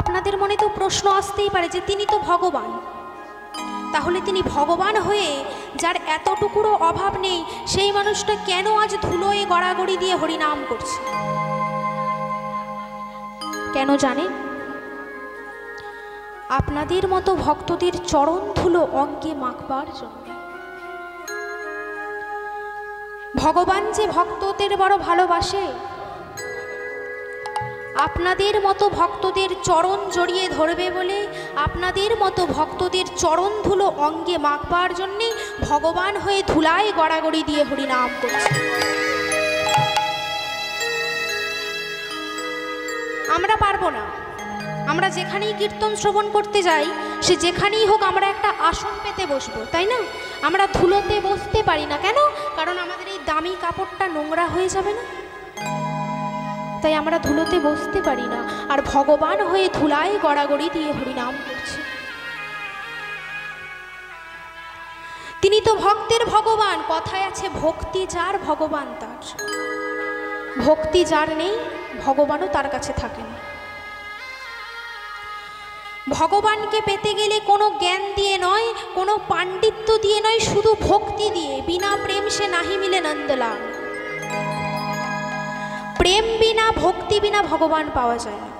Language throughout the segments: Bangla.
আপনাদের মনে তো প্রশ্ন আসতেই পারে যে তিনি তো ভগবান, তাহলে তিনি ভগবান হয়ে যার এতটুকুরও অভাব নেই, সেই মানুষটা কেন আজ ধুলোয় গড়াগড়ি দিয়ে হরিনাম করছে? কেন জানেন? আপনাদের মতো ভক্তদের চরণ ধুলো অঙ্গে মাখবার জন্য। ভগবান যে ভক্তদের বড় ভালোবাসে, আপনাদের মতো ভক্তদের চরণ জড়িয়ে ধরবে বলে, আপনাদের মতো ভক্তদের চরণ ধুলো অঙ্গে মাখবার জন্যে ভগবান হয়ে ধুলায় গড়াগড়ি দিয়ে হরিনাম করছে। আমরা পারবো না। আমরা যেখানেই কীর্তন শ্রবণ করতে যাই, সে যেখানেই হোক আমরা একটা আসন পেতে বসবো, তাই না? আমরা ধুলোতে বসতে পারি না। কেন? কারণ আমাদের এই দামি কাপড়টা নোংরা হয়ে যাবে না, তাই আমরা ধুলোতে বসতে পারি না। আর ভগবান হয়ে ধুলায় গড়াগড়ি দিয়ে হরিনাম করছে। তিনি তো ভক্তের ভগবান। কথায় আছে, ভক্তি যার ভগবান তার। ভক্তি যার নেই, ভগবানও তার কাছে থাকে না। ভগবানকে পেতে গেলে কোনো জ্ঞান দিয়ে নয়, কোনো পাণ্ডিত্য দিয়ে নয়, শুধু ভক্তি দিয়ে। বিনা প্রেম সে নাহি মিলে নন্দলাল। প্রেম বিনা, ভক্তি বিনা ভগবান পাওয়া যায় না।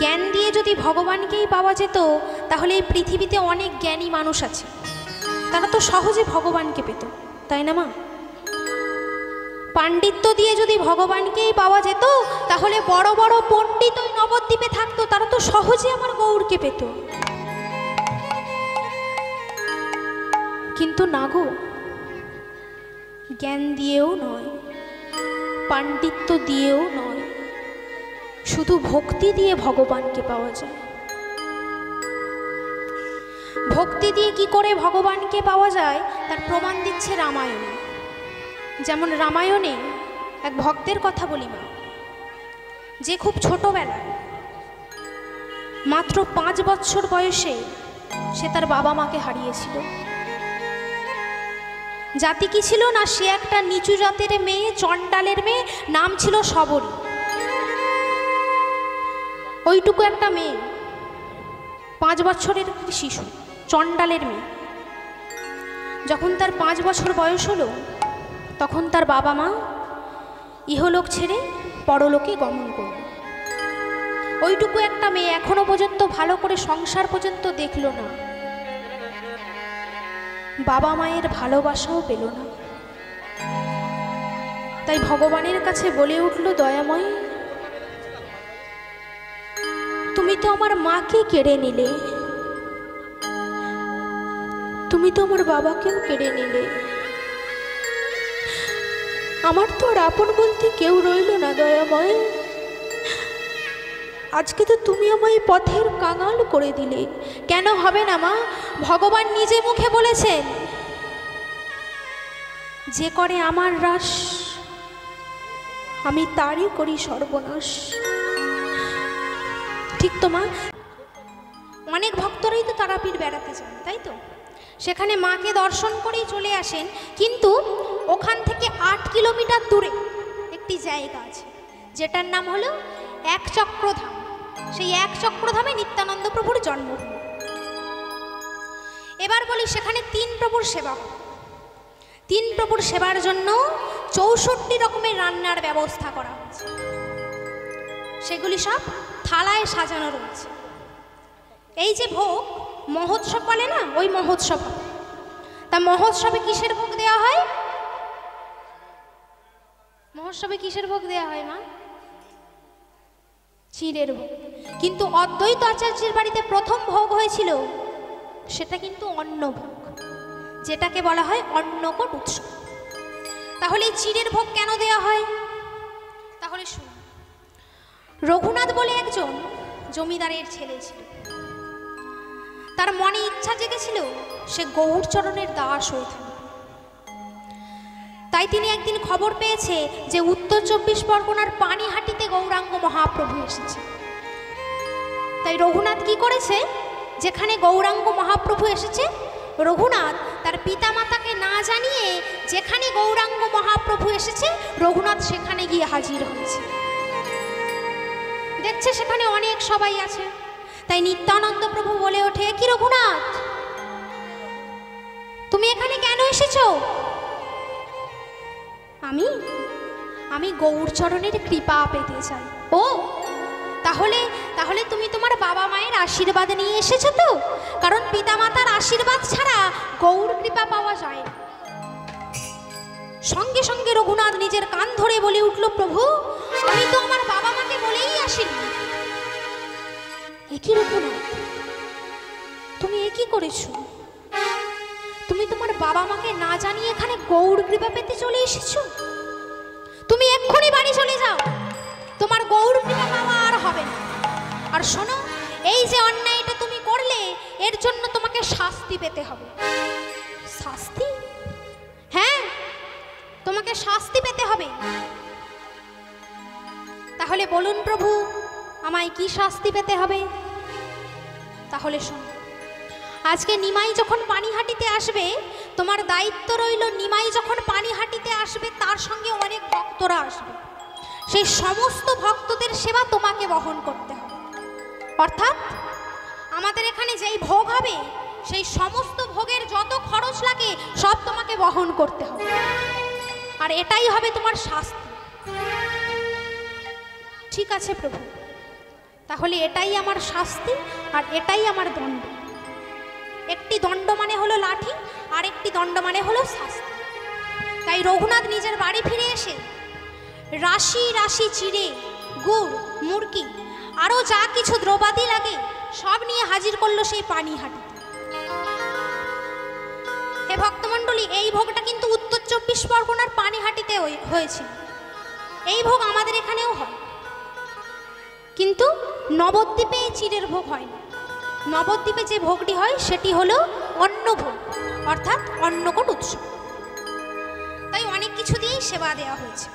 জ্ঞান দিয়ে যদি ভগবানকেই পাওয়া যেত, তাহলে এই পৃথিবীতে অনেক জ্ঞানী মানুষ আছে, তারা তো সহজে ভগবানকে পেত, তাই না মা? পাণ্ডিত্য দিয়ে যদি ভগবানকেই পাওয়া যেত, তাহলে বড় বড় পণ্ডিত ওই নবদ্বীপে থাকতো, তারা তো সহজে আমার গৌরকে পেত। কিন্তু না গো, জ্ঞান দিয়েও নয়, পাণ্ডিত্য দিয়েও নয়, শুধু ভক্তি দিয়ে ভগবানকে পাওয়া যায়। ভক্তি দিয়ে কি করে ভগবানকে পাওয়া যায় তার প্রমাণ দিচ্ছে রামায়ণ। যেমন রামায়ণে এক ভক্তের কথা বলি মা, যে খুব ছোটবেলায়, মাত্র 5 বছর বয়সে সে তার বাবা মাকে হারিয়েছিল। জাতি কি ছিল না, সে একটা নিচু জাতের মেয়ে, চণ্ডালের মেয়ে, নাম ছিল সবরী। ওইটুকু একটা মেয়ে, 5 বছরের শিশু, চণ্ডালের মেয়ে। যখন তার 5 বছর বয়স হলো, তখন তার বাবা মা ইহলোক ছেড়ে পরলোকে গমন করল। ওইটুকু একটা মেয়ে এখনো পর্যন্ত ভালো করে সংসার পর্যন্ত দেখল না, বাবা মায়ের ভালোবাসাও পেল না। তাই ভগবানের কাছে বলে উঠল, দয়াময়, তুমি তো আমার মাকে কেড়ে নিলে, তুমি তো আমার বাবাকেও কেড়ে নিলে, আমার তো আর আপন বলতে কেউ রইল না দয়াময়। আজকে তো তুমি আমায় পথের কাঙাল করে দিলে। কেন হবে না মা? ভগবান নিজে মুখে বলেছেন, যে করে আমার হ্রাস আমি তারই করি সর্বনাশ। ঠিক তো মা? অনেক ভক্তরাই তো তারাপীঠ বেড়াতে যান, তাই তো? সেখানে মাকে দর্শন করেই চলে আসেন, কিন্তু ওখান থেকে 8 কিলোমিটার দূরে একটি জায়গা আছে, যেটার নাম হলো একচক্রধাম। সেই একচক্রধামে নিত্যানন্দ প্রভুর জন্মভূমি। এবার বলি, সেখানে 3 প্রভুর সেবা হয়। 3 প্রভুর সেবার জন্য 64 রকমের রান্নার ব্যবস্থা করা হয়েছে। সেগুলি সব থালায় সাজানো রয়েছে। এই যে ভোগ মহোৎসব বলে না, ওই মহোৎসব। তা মহোৎসবে কিসের ভোগ দেওয়া হয়? মহোৎসবে কিসের ভোগ দেওয়া হয় মা? চিড়ের ভোগ। কিন্তু অদ্বৈত আচার্যের বাড়িতে প্রথম ভোগ হয়েছিল, সেটা কিন্তু অন্নভোগ, যেটাকে বলা হয় অন্নকূট উৎসব। তাহলে এই চিড়ের ভোগ কেন দেওয়া হয়? তাহলে শুনুন, রঘুনাথ বলে একজন জমিদারের ছেলে ছিল। তার মনে ইচ্ছা জেগেছিল সে গৌরচরণের দাস হয়ে থাকবে। তাই তিনি একদিন খবর পেয়েছে যে উত্তর 24 পরগনার পানিহাটিতে গৌরাঙ্গ মহাপ্রভু এসেছে। তাই রঘুনাথ কি করেছে, যেখানে গৌরাঙ্গ মহাপ্রভু এসেছে, রঘুনাথ তার পিতামাতাকে না জানিয়ে যেখানে গৌরাঙ্গ মহাপ্রভু এসেছে, রঘুনাথ সেখানে গিয়ে হাজির হয়েছে। যাচ্ছে সেখানে অনেক সবাই আছে। তাই নিত্যানন্দ প্রভু বলে ওঠে, কি রঘুনাথ, তুমি এখানে কেন এসেছো? আমি গৌরচরণের কৃপা পেতে চাই। ও তাহলে তাহলে তুমি তোমার বাবা মায়ের আশীর্বাদ নিয়ে এসেছো তো? কারণ পিতামাতার আশীর্বাদ ছাড়া গৌর কৃপা পাওয়া যায় না। সঙ্গে সঙ্গে রঘুনাথ নিজের কান ধরে বলে উঠল, প্রভু আমি তো আমার বাবা মাকে বলেই আসিনি। একই রঘুনাথ, তুমি একই করেছো? তুমি তোমার বাবা মাকে না জানিয়ে এখানে গৌর কৃপা পেতে চলে এসেছো? তুমি এক্ষুনি বাড়ি চলে যাও, তোমার গৌর কৃপা পাওয়া আর হবে না। আর শোনো, এই যে অন্যায়টা তুমি করলে এর জন্য তোমাকে শাস্তি পেতে হবে। শাস্তি? হ্যাঁ, তোমাকে শাস্তি পেতে হবে। তাহলে বলুন প্রভু, আমায় কি শাস্তি পেতে হবে? তাহলে শোনো, আজকে নিমাই যখন পানিহাটিতে আসবে, তোমার দায়িত্ব রইল নিমাই যখন পানিহাটিতে আসবে তার সঙ্গে অনেক ভক্তরা আসবে, সেই সমস্ত ভক্তদের সেবা তোমাকে বহন করতে হবে। অর্থাৎ আমাদের এখানে যেই ভোগ হবে সেই সমস্ত ভোগের যত খরচ লাগে সব তোমাকে বহন করতে হবে, আর এটাই হবে তোমার শাস্তি। ঠিক আছে প্রভু, তাহলে এটাই আমার শাস্তি আর এটাই আমার দণ্ড। একটি দণ্ড মানে হলো লাঠি, আর একটি দণ্ড মানে হলো শাস্তি। তাই রঘুনাথ নিজের বাড়ি ফিরে এসে রাশি রাশি চিড়ে, গুড়, মুরকি, আরও যা কিছু দ্রব্যাদি লাগে সব নিয়ে হাজির করলো সেই পানিহাটিতে। হে ভক্তমণ্ডলী, এই ভোগটা কিন্তু উত্তর 24 পরগনার পানিহাটিতে হয়েছিল। এই ভোগ আমাদের এখানেও হয়, কিন্তু নবদ্বীপে এই চিড়ের ভোগ হয় না। নবদ্বীপে যে ভোগটি হয় সেটি হলো অন্নভোগ, অর্থাৎ অন্নকূট উৎসব। তাই অনেক কিছু দিয়েই সেবা দেওয়া হয়েছে।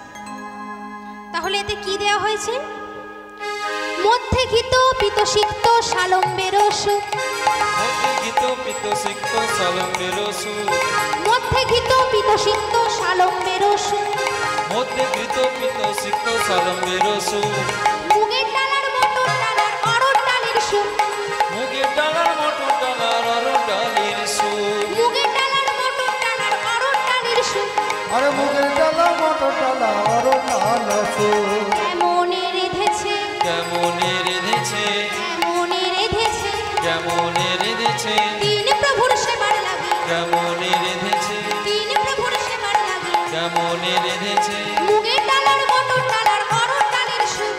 তাহলে এতে কি দেওয়া হয়েছে? মধ্যে ঘিত পিতসিক্ত সালম্বের সুখ, মধ্যে ঘিত পিতসিক্ত সালম্বের সুখ, মধ্যে ঘিত পিতসিক্ত সালম্বের সুখ, মধ্যে ঘিত পিতসিক্ত সালম্বের সুখ, মুগের ডালার মটর ডালার অরড় ডালের সুখ, মুগের ডালার মটর ডালার অরড় ডালের সুখ, মুগের ডালার মটর ডালার অরড় ডালের সুখ, আরে মুগের ডালা মটর ডালা অরড় ডালা সুখ, কেমনে রেধেছে, কেমনে রেধেছে, কেমনে রেধেছে, কেমনে রেধেছে, তিন প্রভুর সেবার লাগি, কেমনে রেধেছে, তিন প্রভুর সেবার লাগি, কেমনে রেধেছে, মুগের ডালার মটর ডালার অরড় ডালের সুখ,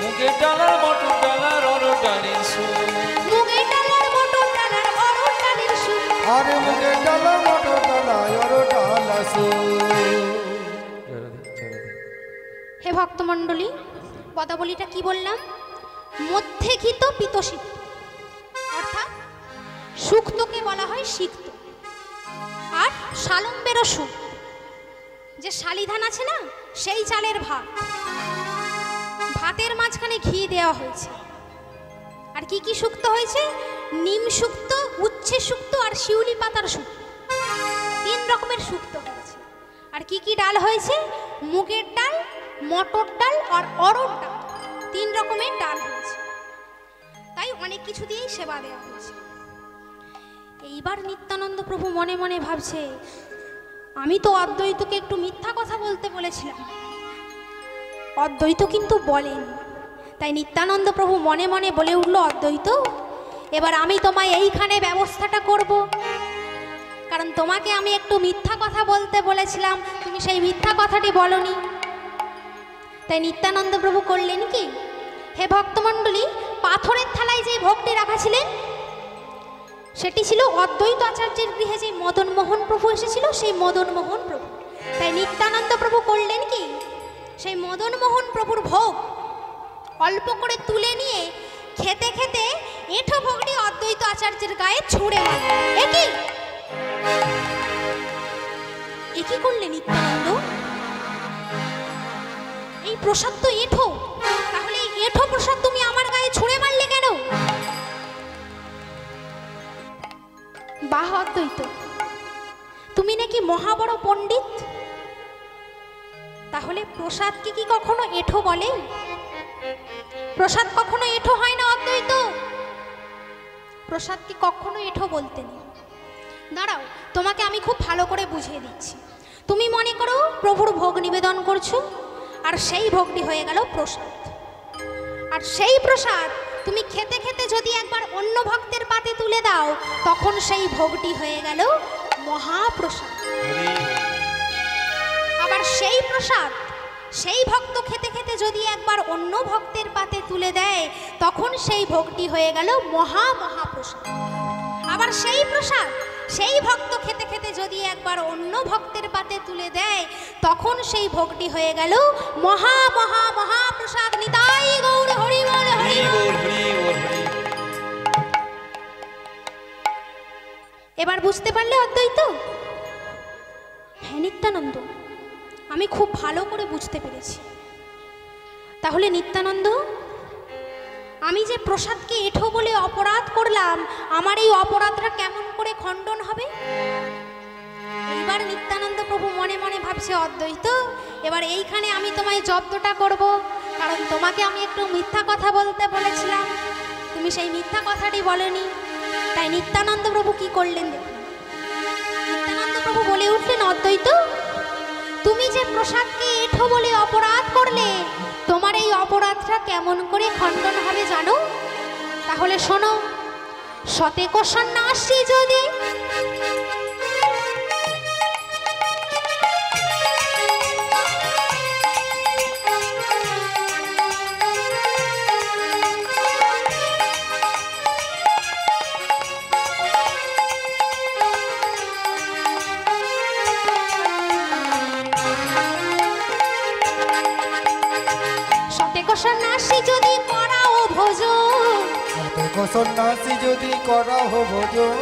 মুগের ডালার মটর ডালার অরড় ডালের সুখ, মুগের ডালার মটর ডালার অরড় ডালের সুখ। আরে মুগের ডালা মটর ডালা অরড় ডালা সুখ। হে ভক্তমণ্ডলী, পদাবলীটা কি বললাম? মধ্যে ঘিত পিতসিক্ত, অর্থাৎ সুক্তকে বলা হয় সিক্ত, আর সালম্বেরও সুখ, যে শালিধান আছে না সেই চালের ভাত, ভাতের মাঝখানে ঘি দেওয়া হয়েছে। আর কি কি সুক্ত হয়েছে? নিম সুক্ত, উচ্ছে সুক্ত আর শিউলি পাতার সুক্ত, 3 রকমের সুক্ত হয়েছে। আর কি কি ডাল হয়েছে? মুগের ডাল, মটর ডাল আর অরড় ডাল, 3 রকমের ডাল হয়েছে। তাই অনেক কিছু দিয়েই সেবা দেওয়া হয়েছে। এইবার নিত্যানন্দ প্রভু মনে মনে ভাবছে, আমি তো অদ্বৈতকে একটু মিথ্যা কথা বলতে বলেছিলাম, অদ্বৈত কিন্তু বলেন। তাই নিত্যানন্দ প্রভু মনে মনে বলে উঠল, অদ্বৈত এবার আমি তোমায় এইখানে ব্যবস্থাটা করব, কারণ তোমাকে আমি একটু মিথ্যা কথা বলতে বলেছিলাম, তুমি সেই মিথ্যা কথাটি বলনি। তাই নিত্যানন্দ প্রভু করলেন কি? হে ভক্তমণ্ডলী, পাথরের থালায় যে ভোগটি রাখা ছিলেন সেটি ছিল অদ্বৈত আচার্যের গৃহে যে মদন মোহন প্রভু এসেছিল, সেই মদন মোহন প্রভু। তাই নিত্যানন্দ প্রভু করলেন কি? সেই মদন মোহন প্রভুর ভোগ অল্প করে তুলে নিয়ে খেতে খেতে এঁঠো ভোগটি অদ্বৈত আচার্যের গায়ে ছুঁড়ে মারলেন। একই করলেন নিত্যানন্দ? এই প্রসাদ তো এঁঠো, তাহলে এই এঁঠো প্রসাদ তুমি আমার গায়ে ছুঁড়ে মারলে কেন? বাহ অদ্বৈত, তুমি নাকি মহাবড় পণ্ডিত, তাহলে প্রসাদকে কি কখনো এঁঠো বলে? প্রসাদ কখনো এঁঠো হয় না অদ্বৈত, প্রসাদকে কখনো এঁঠো বলতে নেই। দাঁড়াও, তোমাকে আমি খুব ভালো করে বুঝিয়ে দিচ্ছি। তুমি মনে করো প্রভুর ভোগ নিবেদন করছো, আর সেই ভোগটি হয়ে গেল প্রসাদ। আর সেই প্রসাদ তুমি খেতে খেতে যদি একবার অন্য ভক্তের পাতে তুলে দাও, তখন সেই ভোগটি হয়ে গেল মহাপ্রসাদ। আবার সেই প্রসাদ সেই ভক্ত খেতে খেতে যদি একবার অন্য ভক্তের পাতে তুলে দেয়, তখন সেই ভোগটি হয়ে গেল মহাপ্রসাদ। আবার সেই প্রসাদ সেই ভক্ত খেতে খেতে যদি একবার অন্য ভক্তের পাতে তুলে দেয়, তখন সেই ভোগটি হয়ে গেল মহাপ্রসাদ। নিতাই গৌর হরি বল, হরি বল। এবার বুঝতে পারলে অদ্বৈত? হ্যাঁ নিত্যানন্দ, আমি খুব ভালো করে বুঝতে পেরেছি। তাহলে নিত্যানন্দ, আমি যে প্রসাদকে এঁঠো বলে অপরাধ করলাম, আমার এই অপরাধটা কেমন করে খণ্ডন হবে? এইবার নিত্যানন্দ প্রভু মনে মনে ভাবছে, অদ্বৈত এবার এইখানে আমি তোমায় জব্দটা করব, কারণ তোমাকে আমি একটু মিথ্যা কথা বলতে বলেছিলাম, তুমি সেই মিথ্যা কথাটি বলনি। তাই নিত্যানন্দ প্রভু কি করলেন দেখুন। নিত্যানন্দ প্রভু বলে উঠলেন, অদ্বৈত তুমি যে প্রসাদকে এঁঠো বলে অপরাধ করলে, তোমার এই অপরাধটা কেমন করে খণ্ডন হবে জানো? তাহলে শোনো, শতেক সন্ন্যাসী যদি সন্ন্যাসী যদি করাও ভোজন, শতেক সন্ন্যাসী যদি করাও ভোজন,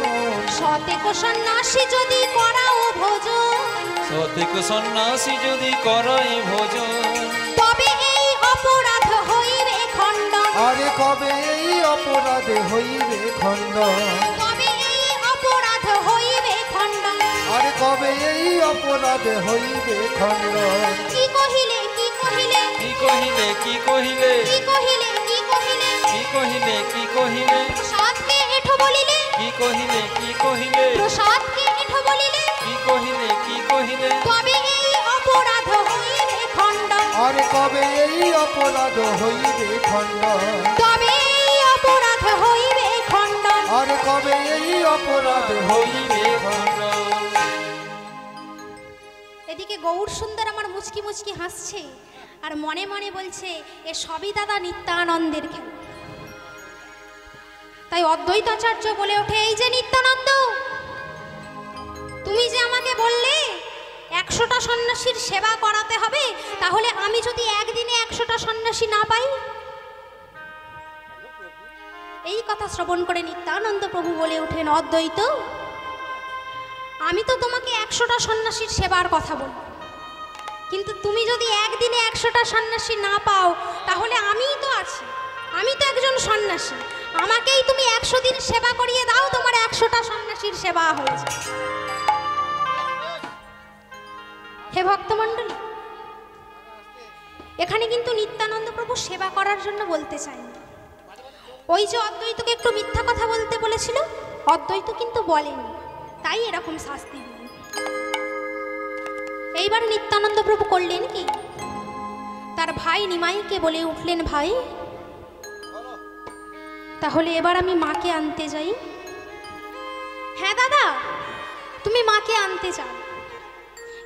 শতেক সন্ন্যাসী যদি করাও ভোজন, শতেক সন্ন্যাসী যদি করাই ভোজন, তবে এই অপরাধ হইবে খণ্ডন। আরে কবে এই অপরাধে হইবে খণ্ডন, তবে এই অপরাধ হইবে খণ্ডন। আরে কবে এই অপরাধে হইবে খণ্ডন। কি কহিলে কি কহিলে কি কহিলে কি কহিলে কি কহিলে কি কহিলে কি কহিলে কি কহিলে প্রসাদকে এঁঠো বলিলে, কি কহিলে কি কহিলে প্রসাদকে এঁঠো বলিলে, কি কহিলে কি কহিলে তবে এই অপরাধ হইবে খণ্ডন। আরে কবে এই অপরাধ হইবে খণ্ডন, তবে এই অপরাধ হইবে খণ্ডন। আরে কবে এই অপরাধ হইবে খণ্ডন। এদিকে গৌর সুন্দর আমার মুচকি মুচকি হাসছে, আর মনে মনে বলছে, এ সবই দাদা নিত্যানন্দের খেলা। তাই অদ্বৈতাচার্য বলে ওঠে, এই যে নিত্যানন্দ, তুমি যে আমাকে বললে 100টা সন্ন্যাসীর সেবা করাতে হবে, তাহলে আমি যদি একদিনে 100টা সন্ন্যাসী না পাই? এই কথা শ্রবণ করে নিত্যানন্দ প্রভু বলে ওঠেন, অদ্বৈত আমি তো তোমাকে 100টা সন্ন্যাসীর সেবার কথা বলব, কিন্তু তুমি যদি একদিনে 100টা সন্ন্যাসী না পাও, তাহলে আমিই তো আছি, আমি তো একজন সন্ন্যাসী, আমাকেই তুমি 100 দিন সেবা করিয়ে দাও, তোমার 100টা সন্ন্যাসীর সেবা হয়েছে। হে ভক্তমণ্ডলী, এখানে কিন্তু নিত্যানন্দ প্রভু সেবা করার জন্য বলতে চাইনি। ওই যে অদ্বৈতকে একটু মিথ্যা কথা বলতে বলেছিল, অদ্বৈত কিন্তু বলেনি, তাই এরকম শাস্তি দিলেন। এইবার নিত্যানন্দ প্রভু করলেন কি, তার ভাই নিমাইকে বলে উঠলেন, ভাই তাহলে এবার আমি মাকে আনতে যাই। হ্যাঁ দাদা, তুমি মাকে আনতে যাও,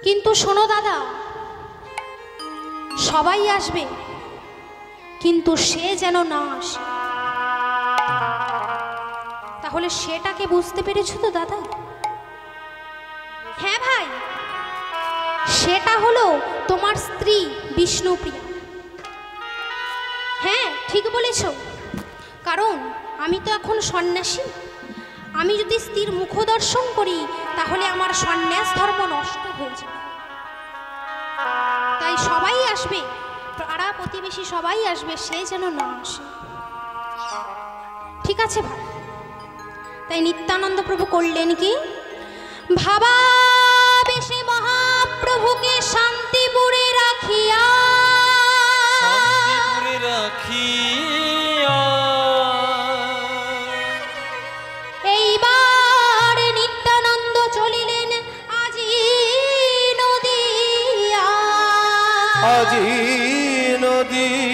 কিন্তু শোনো দাদা, সবাই আসবে, কিন্তু সে যেন না আসে। তাহলে সেটাকে বুঝতে পেরেছো তো দাদা? হ্যাঁ ভাই, সেটা হলো তোমার স্ত্রী বিষ্ণুপ্রিয়া। হ্যাঁ ঠিক বলেছ, কারণ আমি তো এখন সন্ন্যাসী, আমি যদি স্ত্রীর মুখ দর্শন করি তাহলে আমার সন্ন্যাস ধর্ম নষ্ট হয়ে যাবে। তাই সবাই আসবে, পাড়া প্রতিবেশী সবাই আসবে, সে যেন না আসে। ঠিক আছে ভাই। তাই নিত্যানন্দ প্রভু করলেন কি, ভাবা বেশে মহাপ্রভুকে শান্তিপুরে রাখিয়া, শান্তিপুরে রাখিয়া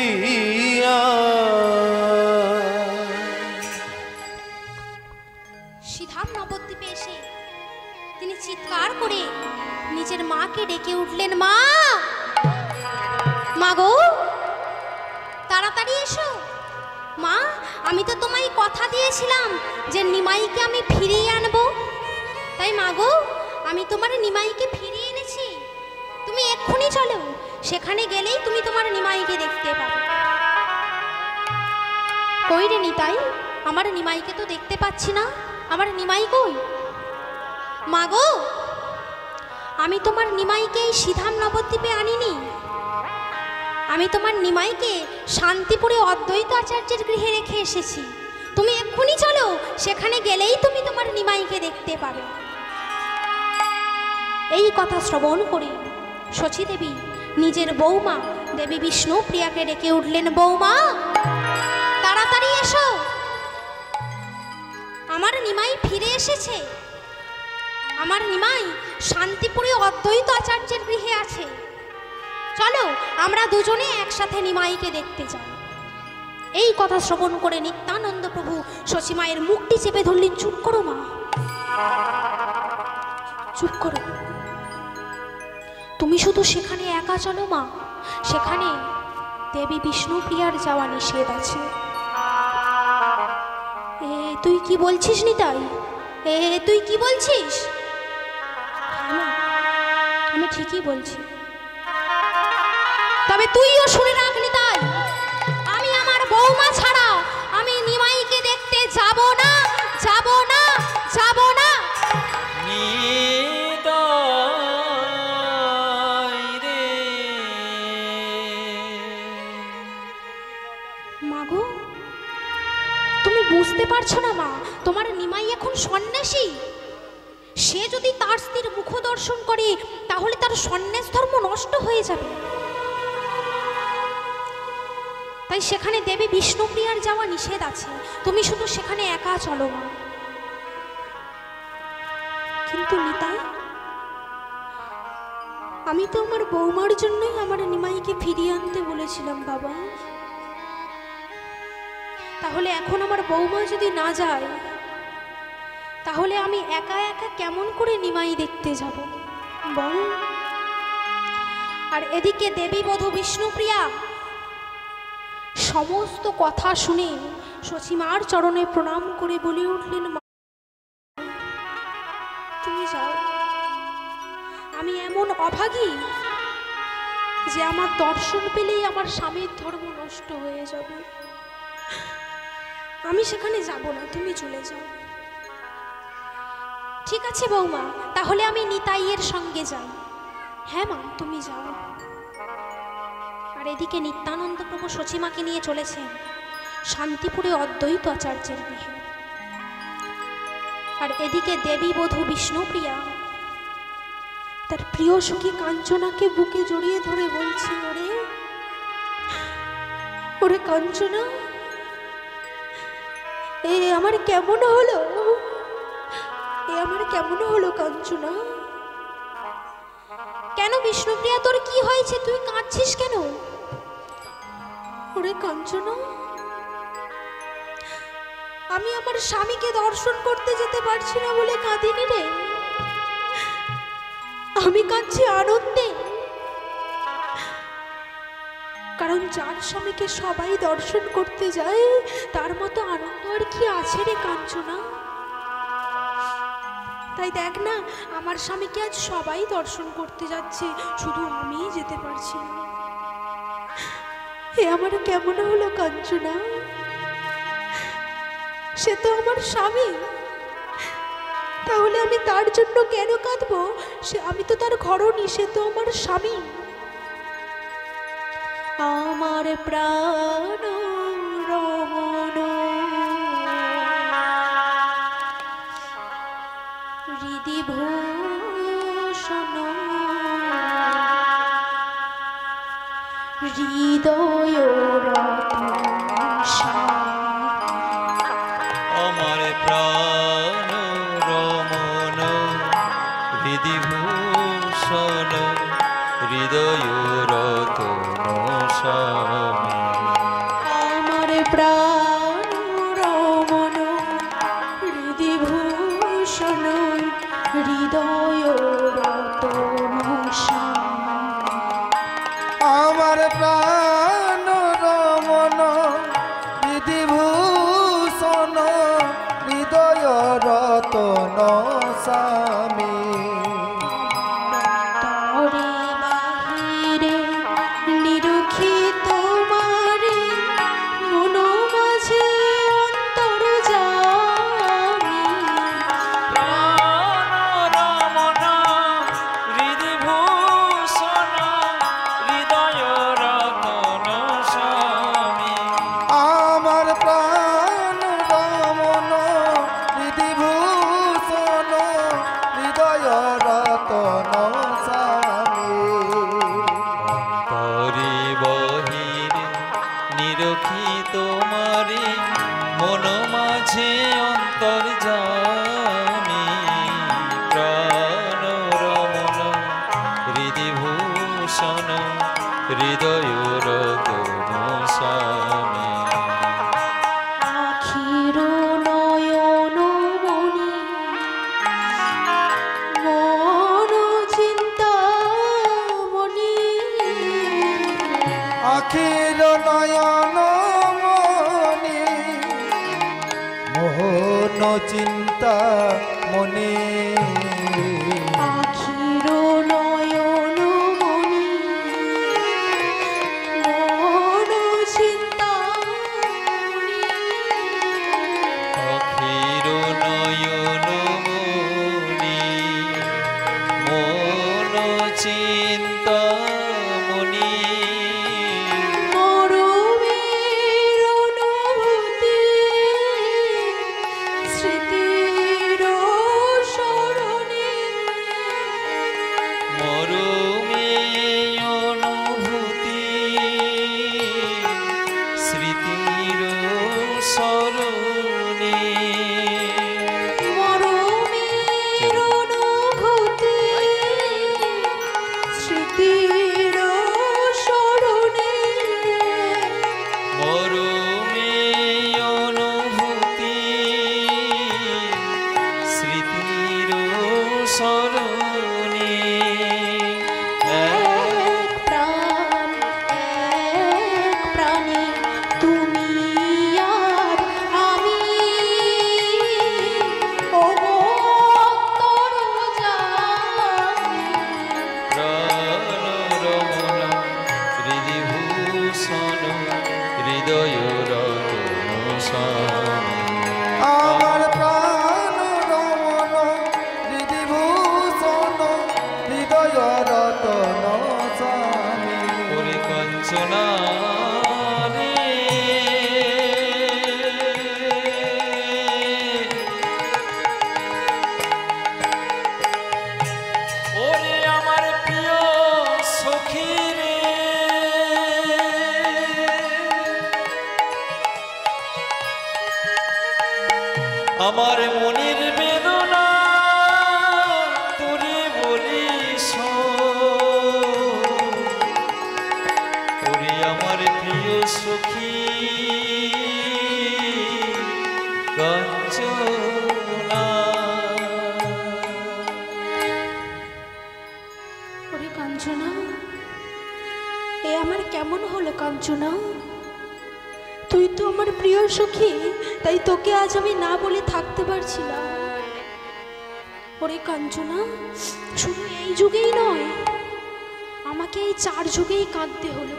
ফিরিয়া। সিধাম নবদ্বীপে এসে তিনি চিৎকার করে নিজের মাকে ডেকে উঠলেন, মা, মা গো, তাড়াতাড়ি এসো। মা, আমি তো তোমায় কথা দিয়েছিলাম যে নিমাইকে আমি ফিরিয়ে আনবো, তাই মা গো, আমি তোমার নিমাইকে ফিরিয়ে এনেছি। তুমি এক্ষুনি চলো, সেখানে গেলেই তুমি তোমার নিমাইকে দেখতে পাবে। কই রে নিতাই, আমার নিমাইকে তো দেখতে পাচ্ছি না, আমার নিমাই কই? মা গো, আমি তোমার নিমাইকে এই সিধাম নবদ্বীপে আনিনি, আমি তোমার নিমাইকে শান্তিপুরে অদ্বৈত আচার্যের গৃহে রেখে এসেছি। তুমি এক্ষুনি চলো, সেখানে গেলেই তুমি তোমার নিমাইকে দেখতে পাবে। এই কথা শ্রবণ করে শচীদেবী নিজের বৌমা দেবী বিষ্ণুপ্রিয়াকে ডেকে উঠলেন, বৌমা, তাড়াতাড়ি এসো, আমার নিমাই ফিরে এসেছে। আমার নিমাই শান্তিপুরে অদ্বৈত আচার্যের গৃহে আছে, চলো আমরা দুজনে একসাথে নিমাইকে দেখতে যাই। এই কথা শ্রবণ করে নিত্যানন্দ প্রভু শচীমায়ের মুখটি চেপে ধরলেন, চুপ করো মা, চুপ করো, তুমি শুধু সেখানে একা চলো মা, সেখানে দেবী বিষ্ণুপ্রিয়ার যাওয়া নিষেধ আছে। এ তুই কি বলছিস নিতাই, এ তুই কি বলছিস? আমি ঠিকই বলছি, তবে তুইও শুনে রাখ নিতাই, আমি আমার বৌমা ছাড়া আমি নিমাইকে দেখতে যাব না, যাব না, যাব না। নিতাই রে, মাগো, তুমি বুঝতে পারছো না মা, তোমার নিমাই এখন সন্ন্যাসী। সে যদি তার স্ত্রীর মুখ দর্শন করে তাহলে তার সন্ন্যাস ধর্ম নষ্ট হয়ে যাবে। তাই সেখানে দেবী বিষ্ণুপ্রিয়ার যাওয়া নিষেধ আছে, তুমি শুধু সেখানে একা চলো মা। কিন্তু নিতাই, আমি তো আমার বৌমার জন্যই আমার নিমাইকে ফিরিয়ে আনতে বলেছিলাম বাবা। তাহলে এখন আমার বৌমা যদি না যায়, তাহলে আমি একা একা কেমন করে নিমাই দেখতে যাব বল? আর এদিকে দেবী বধূ বিষ্ণুপ্রিয়া সমস্ত কথা শুনে শচীমার চরণে প্রণাম করে বলে উঠলেন, মা, তুমি যাও, আমি এমন অভাগী যে আমার দর্শন পেলেই আমার স্বামীর ধর্ম নষ্ট হয়ে যাবে। আমি সেখানে যাব না, তুমি চলে যাও। ঠিক আছে বৌমা, তাহলে আমি নিতাইয়ের সঙ্গে যাই। হ্যাঁ মা, তুমি যাও। আর এদিকে নিত্যানন্দ প্রভু শচীমাকে নিয়ে চলেছেন শান্তিপুরে অদ্বৈত আচার্যের গৃহে। আর এদিকে দেবী বধূ বিষ্ণুপ্রিয়া তার প্রিয় সখী কাঞ্চনাকে বুকে জড়িয়ে ধরে বলছে, ওরে ওরে কাঞ্চনা, এ আমার কেমন হলো, এ আমার কেমন হলো কাঞ্চনা? কেন বিষ্ণুপ্রিয়া, তোর কি হয়েছে, তুই কাঁদছিস কেন? ওরে কাঞ্চনা, আমি আমার স্বামীকে দর্শন করতে যেতে পারছি না বলে কাঁদিনি রে, আমি কাঁদছি আনন্দে। কারণ যার স্বামীকে সবাই দর্শন করতে যায় তার মতো আনন্দ আর কি আছে রে কাঞ্চনা? তাই দেখ না, আমার স্বামীকে আজ সবাই দর্শন করতে যাচ্ছে, শুধু আমিই যেতে পারছি না। এ আমার কেমন হলো কাঞ্চনা? সে তো আমার স্বামী, তাহলে আমি তার জন্য কেন কাঁদবো? আমি তো তার ঘরণী, সে তো আমার স্বামী। আমার প্রাণ রমণ হৃদি ভূষণ হৃদয় আমার প্রাণ রমণ হৃদি ভূষণ হৃদয় রতন স্বামী। স্বামী তরে বাহিরে নিরুখি তোমারে মন মাঝে অন্তর জামি প্রাণ রমণ হৃদিভূষণ হৃদয় রতন স্বামী আমার প্রাণ রমণ বিধিভূষণ হৃদয় রতন স্বামী তরি বহিরে নিরখি তোমারি মন মাঝে অন্তর জামি প্রাণ রমণ হৃদিভূষণ হৃদয় রতন স্বামী আখির নয়ন মনি মন চিন্তা মনি আখির নয়ন মনি মোহন চিন্তা মনি আখির নয়ন মনি মন চিন্তা মনি অখির নয়ন মনি মন চিন্তা মনি মরমের অনুভূতি স্মৃতির স্মরণে মরমে অনুভূতি স্মৃতির স্মরণে মরমের অনুভূতি স্মৃতির স্মরণে মরমে অনুভূতি স্মৃতির স্মরণে এক প্রাণে তুমি আর আমি ওগো অন্তর জানি প্রাণ রমণ হৃদিভূষণ হৃদয় রতন স্বামী আমার প্রাণ রমণ বিধিভূষণ হৃদয় রতন স্বামী ওরে কাঞ্চনা রে ওরে আমার প্রিয় সখী রে আমার মনের বেদনা তোরে বলিস ওরে আমার প্রিয় সখী কাঞ্চনা ওরে কাঞ্চনা এ আমার কেমন হলো কাঞ্চনা তুই তো আমার প্রিয় সখী তাই তোকে আজ আমি না বলে থাকতে পারছি না ওরে কাঞ্চনা শুধু এই যুগেই নয় আমাকে এই 4 যুগেই কাঁদতে হলো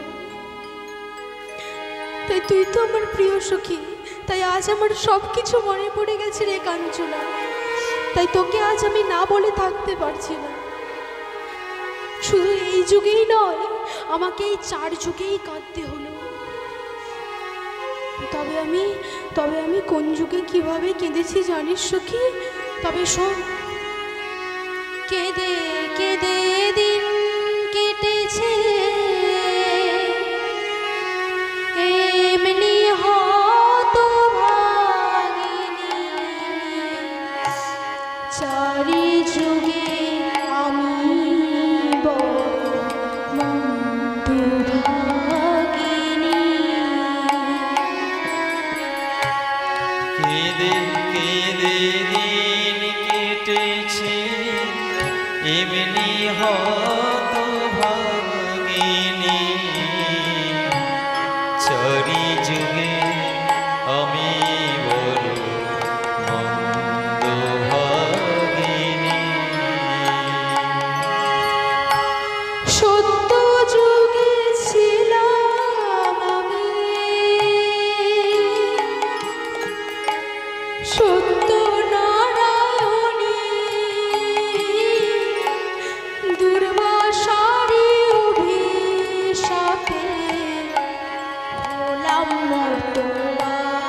তাই তুই তো আমার প্রিয় সখী তাই আজ আমার সব কিছু মনে পড়ে গেছে রে কাঞ্চনা তাই তোকে আজ আমি না বলে থাকতে পারছি না শুধু এই যুগেই নয় আমাকে এই 4 যুগেই কাঁদতে হলো তবে আমি কোন যুগে কিভাবে কেঁদেছি জানিস সখী তবে শোন কেঁদে কেঁদে দিন কেটেছে এমনি হতভাগিনী চারি যুগে আমি বড় মন্দভাগিনী কেঁদে কেঁদে দিন কেটেছে এমনি হতভাগিনী চারি যুগে আমি বড় মন্দভাগিনী সত্যনারায়ণী দুর্বাসারি অভিশাপে হলাম মর্তবাসিনী।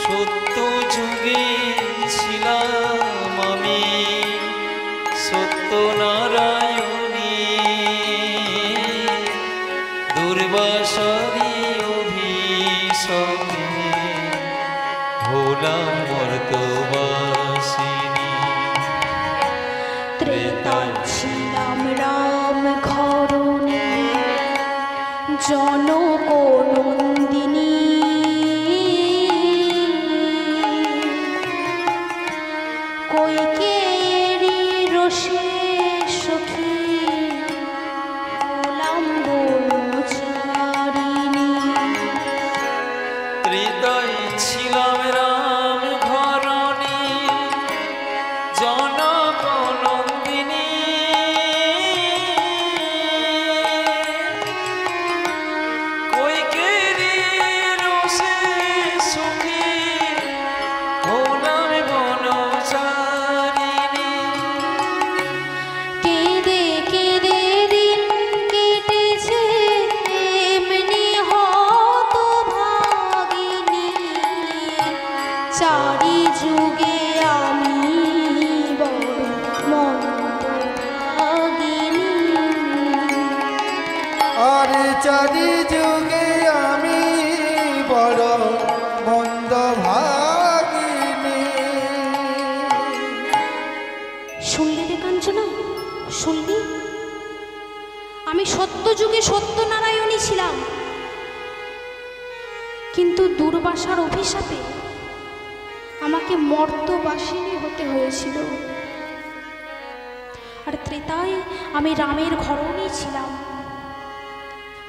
সত্য যুগে ছিলাম আমি সত্যনারায়ণী দুর্বাসারি অভিশাপে হলাম মর্তবাসিনী। ত্রেতায় ছিলাম রাম ঘরণী জনক নন্দিনী কৈকেয়ীর রোষে সখী হলাম বনচারিণী। ত্রেতায় ছিলাম রাম ঘরণী জনক নন্দিনী কৈকেয়ীর রোষে সখী হলাম বনচারিণী। কেঁদে কেঁদে দিন কেটেছে এমনি হতভাগিনী চারি যুগে আমি বড় মন্দভাগিনী। আরে চারি যুগে আমি বড় মন্দ ভাগিনী। শুনলি রে কাঞ্চনা, শুনলি? আমি সত্য যুগে সত্যনারায়ণী ছিলাম, কিন্তু দুর্বাসার অভিশাপে আমাকে মর্তবাসিনী হতে হয়েছিল। আর ত্রেতায় আমি রামের ঘরণী ছিলাম।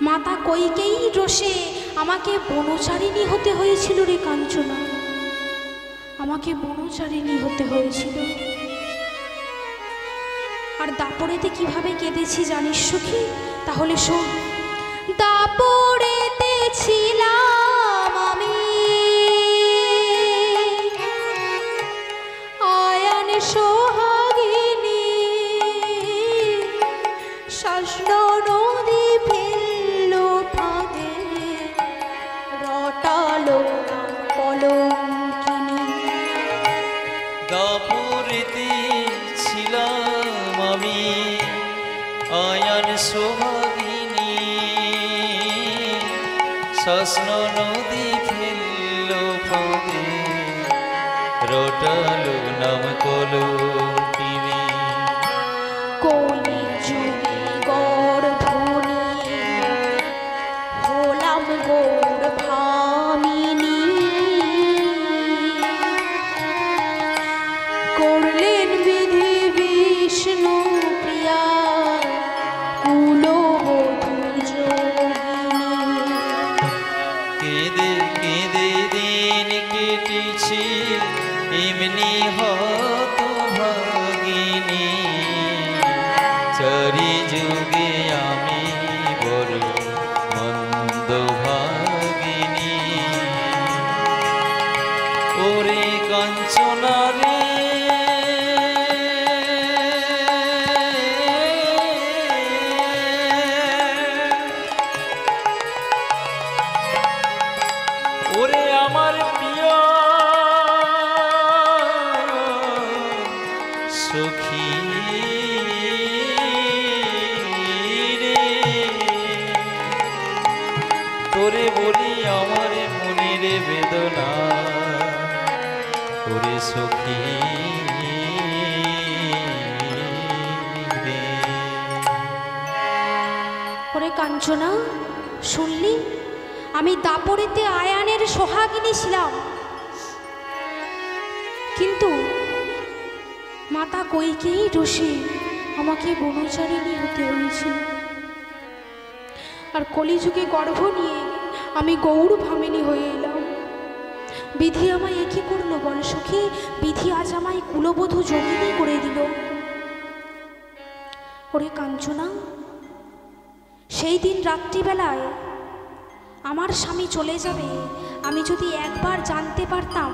মাতা কৈকেয়ীর রোষে আমাকে বনচারিণী হতে হয়েছিল রে কাঞ্চনা, আমাকে বনচারিণী হতে হয়েছিল। আর দাপড়েতে কিভাবে কেঁদেছি জানিস সখী? তাহলে শোন। দাপড়েতে ছিলাম আমি আয়ান সোহাগিনী শাসন নদী ফেললো ফাঁদে রটালো কলঙ্কিনী। দাপুরেতে ছিলাম আমি আয়ান সোহাগিনী শাসন নদী ফেলল ফাঁদে রটালো নাম কলঙ্কিনী। কলি যুগে গর্ভণী হলাম গর্ভামিনী করলেন বিধি বিষ্ণু প্রিয়া কুলবধূ যোগিনী। কেঁদে কেঁদে দিন কেটেছি এমনি হতভাগিনী চারি যুগে আমি বড় মন্দভাগিনী। ওরে কাঞ্চনা রে ওরে আমার প্রিয় সখী রে তোরে বলি আমার মনের বেদনা ওরে সখী রে। ওরে কাঞ্চনা, শুনলি? আমি দাপড়েতে আয়ানের সোহাগিনী ছিলাম, কিন্তু মাতা কৈকেয়ী রোষে আমাকে বনচারিণী হতে হয়েছিল। আর কলিযুগে গর্ভ নিয়ে আমি গৌর ভামিনী হয়ে এলাম। বিধি আমায় একই করলো বল সখী? বিধি আজ আমায় কুলবধূ যোগিনী করে দিল। ওরে কাঞ্চনা, সেই দিন রাত্রিবেলায় আমার স্বামী চলে যাবে আমি যদি একবার জানতে পারতাম,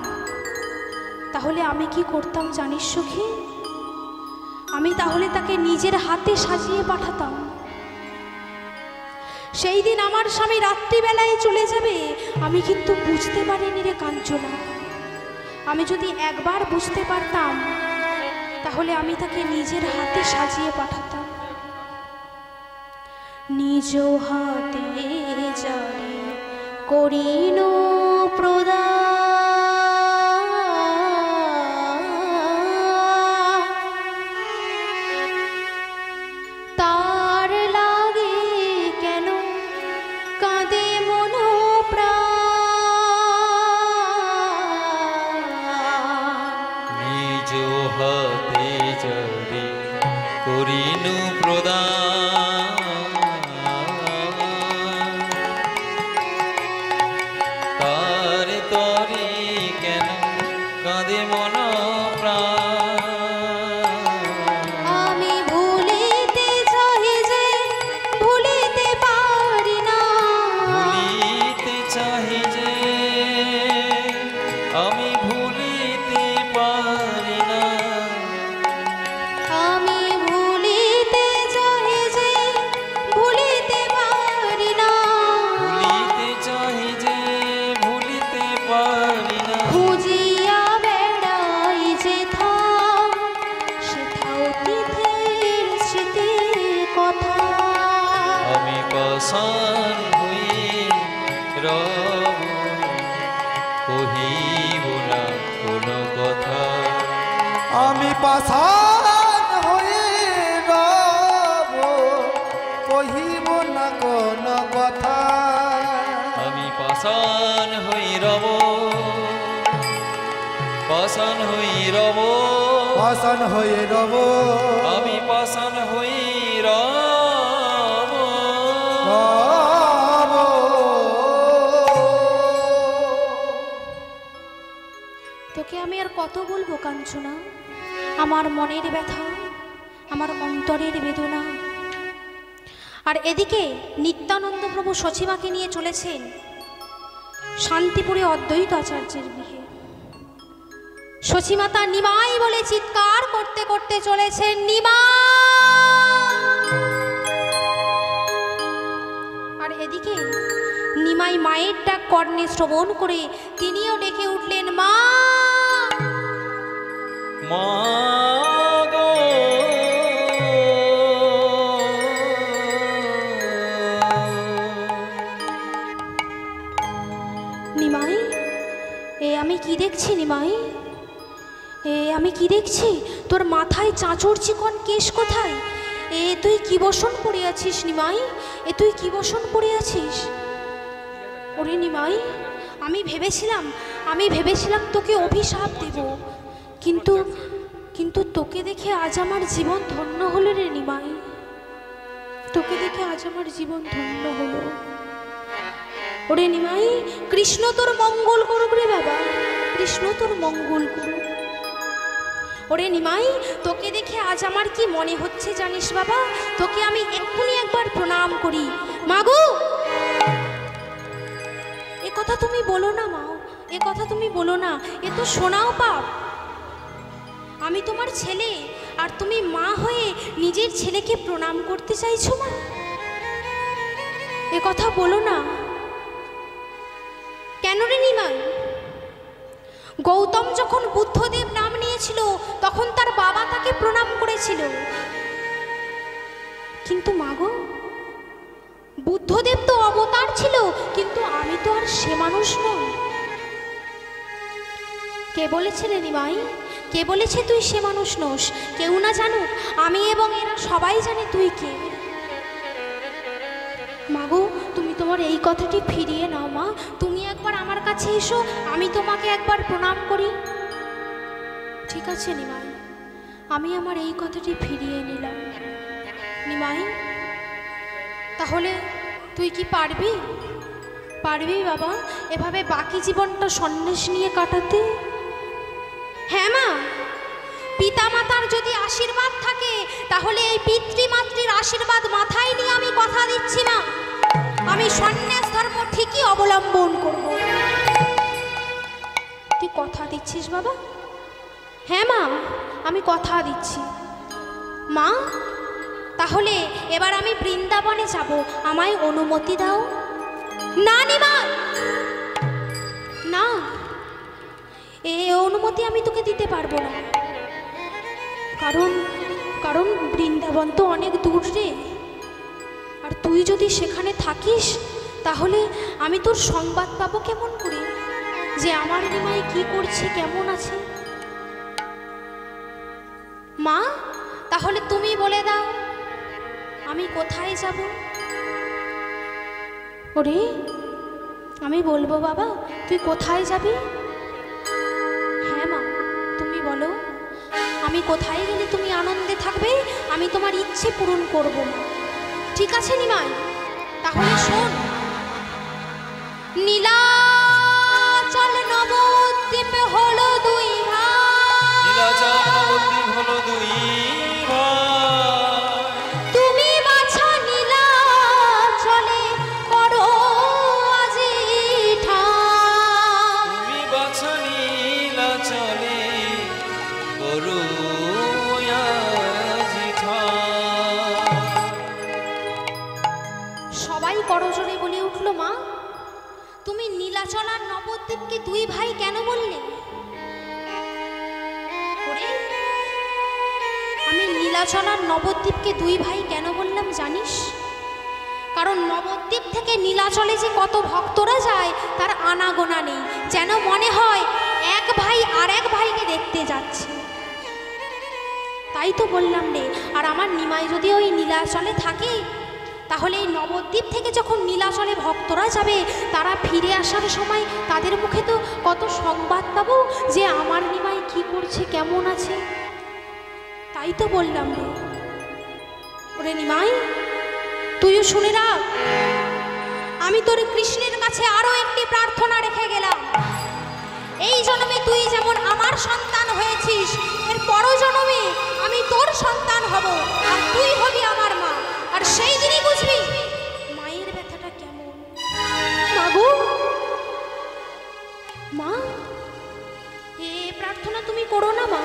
তাহলে আমি কি করতাম জানিস সখী? আমি তাহলে তাকে নিজের হাতে সাজিয়ে পাঠাতাম। সেই দিন আমার স্বামী রাত্রিবেলায় চলে যাবে আমি কিন্তু বুঝতে পারিনি রে কাঞ্চনা। আমি যদি একবার বুঝতে পারতাম, তাহলে আমি তাকে নিজের হাতে সাজিয়ে পাঠাতাম। নিজ হাতে জারি করিল প্রদান, তার লাগে কেন কাঁদে মন প্রাণ। নিজ হাতে জারি করিনু প্রদান, তার তরে কেন কাঁদে মন প্রাণ। আমি ভুলিতে চাই যে ভুলিতে পারি না, ভুলিতে চাহি যে আমি ভুলিতে পারি না। আমি ভুলিতে চাই যে ভুলিতে পারি না, ভুলিতে চাহি যে ভুলিতে পারি না। খুঁজিয়া বেড়াই যেথা সেথাও তিথির স্মৃতির কথা। আমি পাষাণ হয়ে রব, কহিব না কোনো কথা। আমি পাষাণ হয়ে রব, কহিব না কোন কথা। আমি পাষাণ হই রব, পাষাণ হই রব, পাষাণ হয়ে রব, আমি পাষাণ হই রব। রব। তোকে আমি আর কত বলবো কাঞ্চনা, আমার মনের ব্যথা, আমার অন্তরের বেদনা। আর এদিকে নিত্যানন্দ প্রভু সচিমাকে নিয়ে চলেছেন শান্তিপুরে অদ্বৈত আচার্যের গৃহে। সচিমাতা নিমাই বলে চিৎকার করতে করতে চলেছেন, নিমা। আর এদিকে নিমাই মায়ের ডাক কর্ণে শ্রবণ করে তিনিও ডেকে উঠলেন, মা। মা গো, নিমাই, এ আমি কি দেখছি নিমাই? এ আমি কি দেখছি? তোর মাথায় চাঁচর চিকন কেশ কোথায়? এ তুই কি বসন পরে আছিস নিমাই? এ তুই কি বসন পরে আছিস? ওরে নিমাই, আমি ভেবেছিলাম তোকে অভিশাপ দেব, কিন্তু তোকে দেখে আজ আমার জীবন ধন্য হলো রে নিমাই। তোকে দেখে আজ আমার জীবন ধন্য হলো। ওরে নিমাই, কৃষ্ণ তোর মঙ্গল করুক রে বাবা, কৃষ্ণ তোর মঙ্গল করুক। ওরে নিমাই, তোকে দেখে আজ আমার কি মনে হচ্ছে জানিস বাবা? তোকে আমি এক্ষুনি একবার প্রণাম করি। মাগো, এ কথা তুমি বলো না মা, এ কথা তুমি বলো না, এ তো শোনাও পাপ। আমি তোমার ছেলে, আর তুমি মা হয়ে নিজের ছেলেকে প্রণাম করতে চাইছো মা? এ কথা বলো না। কেন রে নিমাই? গৌতম যখন বুদ্ধদেব নাম নিয়েছিল তখন তার বাবা তাকে প্রণাম করেছিল, কিন্তু মাগো, বুদ্ধদেব তো অবতার ছিল, কিন্তু আমি তো আর সে মানুষ নই। কে বলেছে রে নিমাই? কে বলেছে তুই সে মানুষ নস? কেউ না জানুক, আমি এবং এরা সবাই জানে তুই কে। মাগো, তুমি তোমার এই কথাটি ফিরিয়ে নাও মা। তুমি একবার আমার কাছে এসো, আমি তোমাকে একবার প্রণাম করি। ঠিক আছে নিমাই, আমি আমার এই কথাটি ফিরিয়ে নিলাম। নিমাই, তাহলে তুই কি পারবি বাবা এভাবে বাকি জীবনটা সন্ন্যাস নিয়ে কাটাতে? হ্যাঁ মা, পিতামাতার যদি আশীর্বাদ থাকে তাহলে এই পিতৃমাতৃর আশীর্বাদ মাথায় নিয়ে আমি কথা দিচ্ছি মা, আমি সন্ন্যাস ধর্ম ঠিকই দিচ্ছিস বাবা? হ্যাঁ মা, আমি কথা দিচ্ছি। মা, তাহলে এবার আমি বৃন্দাবনে যাব, আমায় অনুমতি দাও। না নিমাই, না, এ অনুমতি আমি তোকে দিতে পারবো না। কারণ কারণ বৃন্দাবন তো অনেক দূর রে, আর তুই যদি সেখানে থাকিস তাহলে আমি তোর সংবাদ পাবো কেমন করে যে আমার নিমাই কি করছে, কেমন আছে? মা, তাহলে তুমি বলে দাও আমি কোথায় যাব? ওরে, আমি বলবো বাবা, তুই কোথায় যাবি? হ্যাঁ মা, তুমি বলো, আমি কোথায় গেলে তুমি আনন্দে থাকবে, আমি তোমার ইচ্ছে পূরণ করব। ঠিক আছে নিমাই, তাহলে শোন। নীলাচল নবদ্বীপ হলো দুই ভাই, নীলাচল নবদ্বীপ হলো দুই ভাই। তুমি বাছা নীলাচলে করো আজি ঠাঁই। তুমি বাছা নীলাচলে করো আজি ঠাঁই। সবাই করজোরে বলে উঠল, মা তুমি নীলাচল আর নবদ্বীপকে দুই ভাই কেন বললে? ওরে, আমি নীলাচল আর নবদ্বীপকে দুই ভাই কেন বললাম জানিস? কারণ নবদ্বীপ থেকে নীলাচলে যে কত ভক্তরা যায় তার আনাগোনা নেই, যেন মনে হয় এক ভাই আর এক ভাইকে দেখতে যাচ্ছে। তাই তো বললাম রে। আর আমার নিমাই যদি ওই নীলাচলে থাকে, তাহলে এই নবদ্বীপ থেকে যখন নীলাচলে ভক্তরা যাবে, তারা ফিরে আসার সময় তাদের মুখে তো কত সংবাদ পাবো যে আমার নিমাই কি করছে, কেমন আছে। তাই তো বললাম রে। ওরে নিমাই, তুইও শুনে রাখ, আমি তোর কৃষ্ণের কাছে আরো একটি প্রার্থনা রেখে গেলাম। এই জন্মে তুই যেমন আমার সন্তান হয়েছিস, এর পর জন্মে আমি তোর সন্তান হব, আর তুই হবি আমার মা। আর সেই দিনই বুঝবি মায়ের ব্যথাটা কেমন। মাগো, মা, এ প্রার্থনা তুমি করো না মা,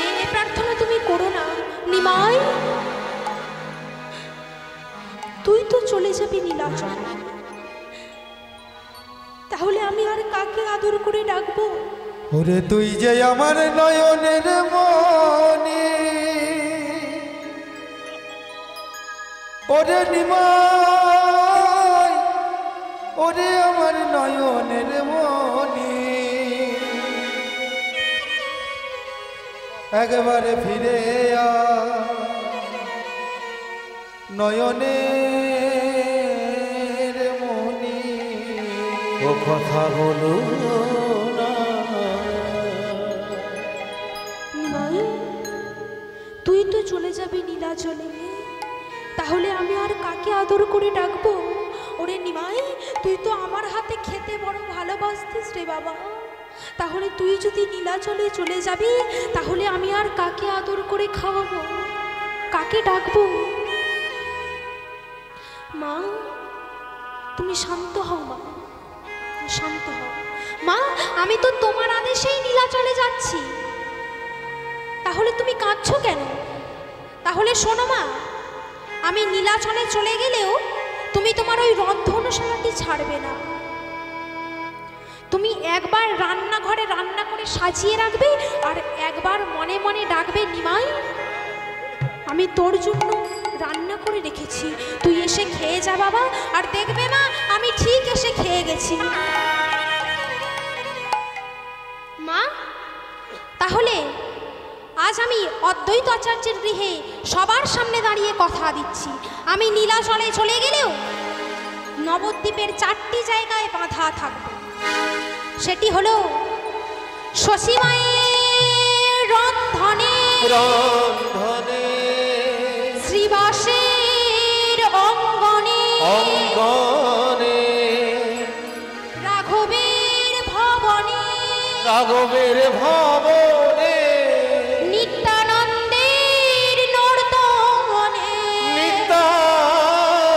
এ প্রার্থনা তুমি করো না। নিমাই, তুই তো চলে যাবি নীলাচল, তাহলে আমি আর কাকে আদর করে ডাকবো? ওরে তুই যে আমার নয়নের মনি, ওরে নিমাই, ওরে আমার নয়নের মনি, একবারে ফিরে আ নয়নের মনি, ও কথা বলো না। নিমাই, তুই তো চলে যাবি নীলাচলে, তাহলে আমি আর কাকে আদর করে ডাকবো? ওরে নিমাই, তুই তো আমার হাতে খেতে বড় ভালোবাসতিস রে বাবা, তাহলে তুই যদি নীলাচলে চলে যাবি, তাহলে আমি আর কাকে আদর করে খাওয়াবো, কাকে ডাকবো? মা, তুমি শান্ত হও মা, শান্ত হও মা। আমি তো তোমার আদেশেই নীলাচলে যাচ্ছি, তাহলে তুমি কাঁদছো কেন? তাহলে শোনো মা, আমি নীলাচলে চলে গেলেও তুমি তোমার ওই রন্ধনশালাটি ছাড়বে না। তুমি একবার রান্নাঘরে রান্না করে সাজিয়ে রাখবে, আর একবার মনে মনে ডাকবে, নিমাই আমি তোর জন্য রান্না করে রেখেছি, তুই এসে খেয়ে যা বাবা। আর দেখবে মা, আমি ঠিক এসে খেয়ে গেছি। মা, তাহলে আজ আমি অদ্বৈত আচার্যের গৃহে সবার সামনে দাঁড়িয়ে কথা দিচ্ছি, আমি নীলাচলে চলে গেলেও নবদ্বীপের 4টি জায়গায় বাঁধা থাকবে। সেটি হলো শশীমায়ের রন্ধনে, রন্ধনে শ্রীবাসের অঙ্গনে, অঙ্গনে রাঘবের ভবনে, রাঘবের ভবনে নিত্যানন্দের নর্তনে, নিত্যানন্দের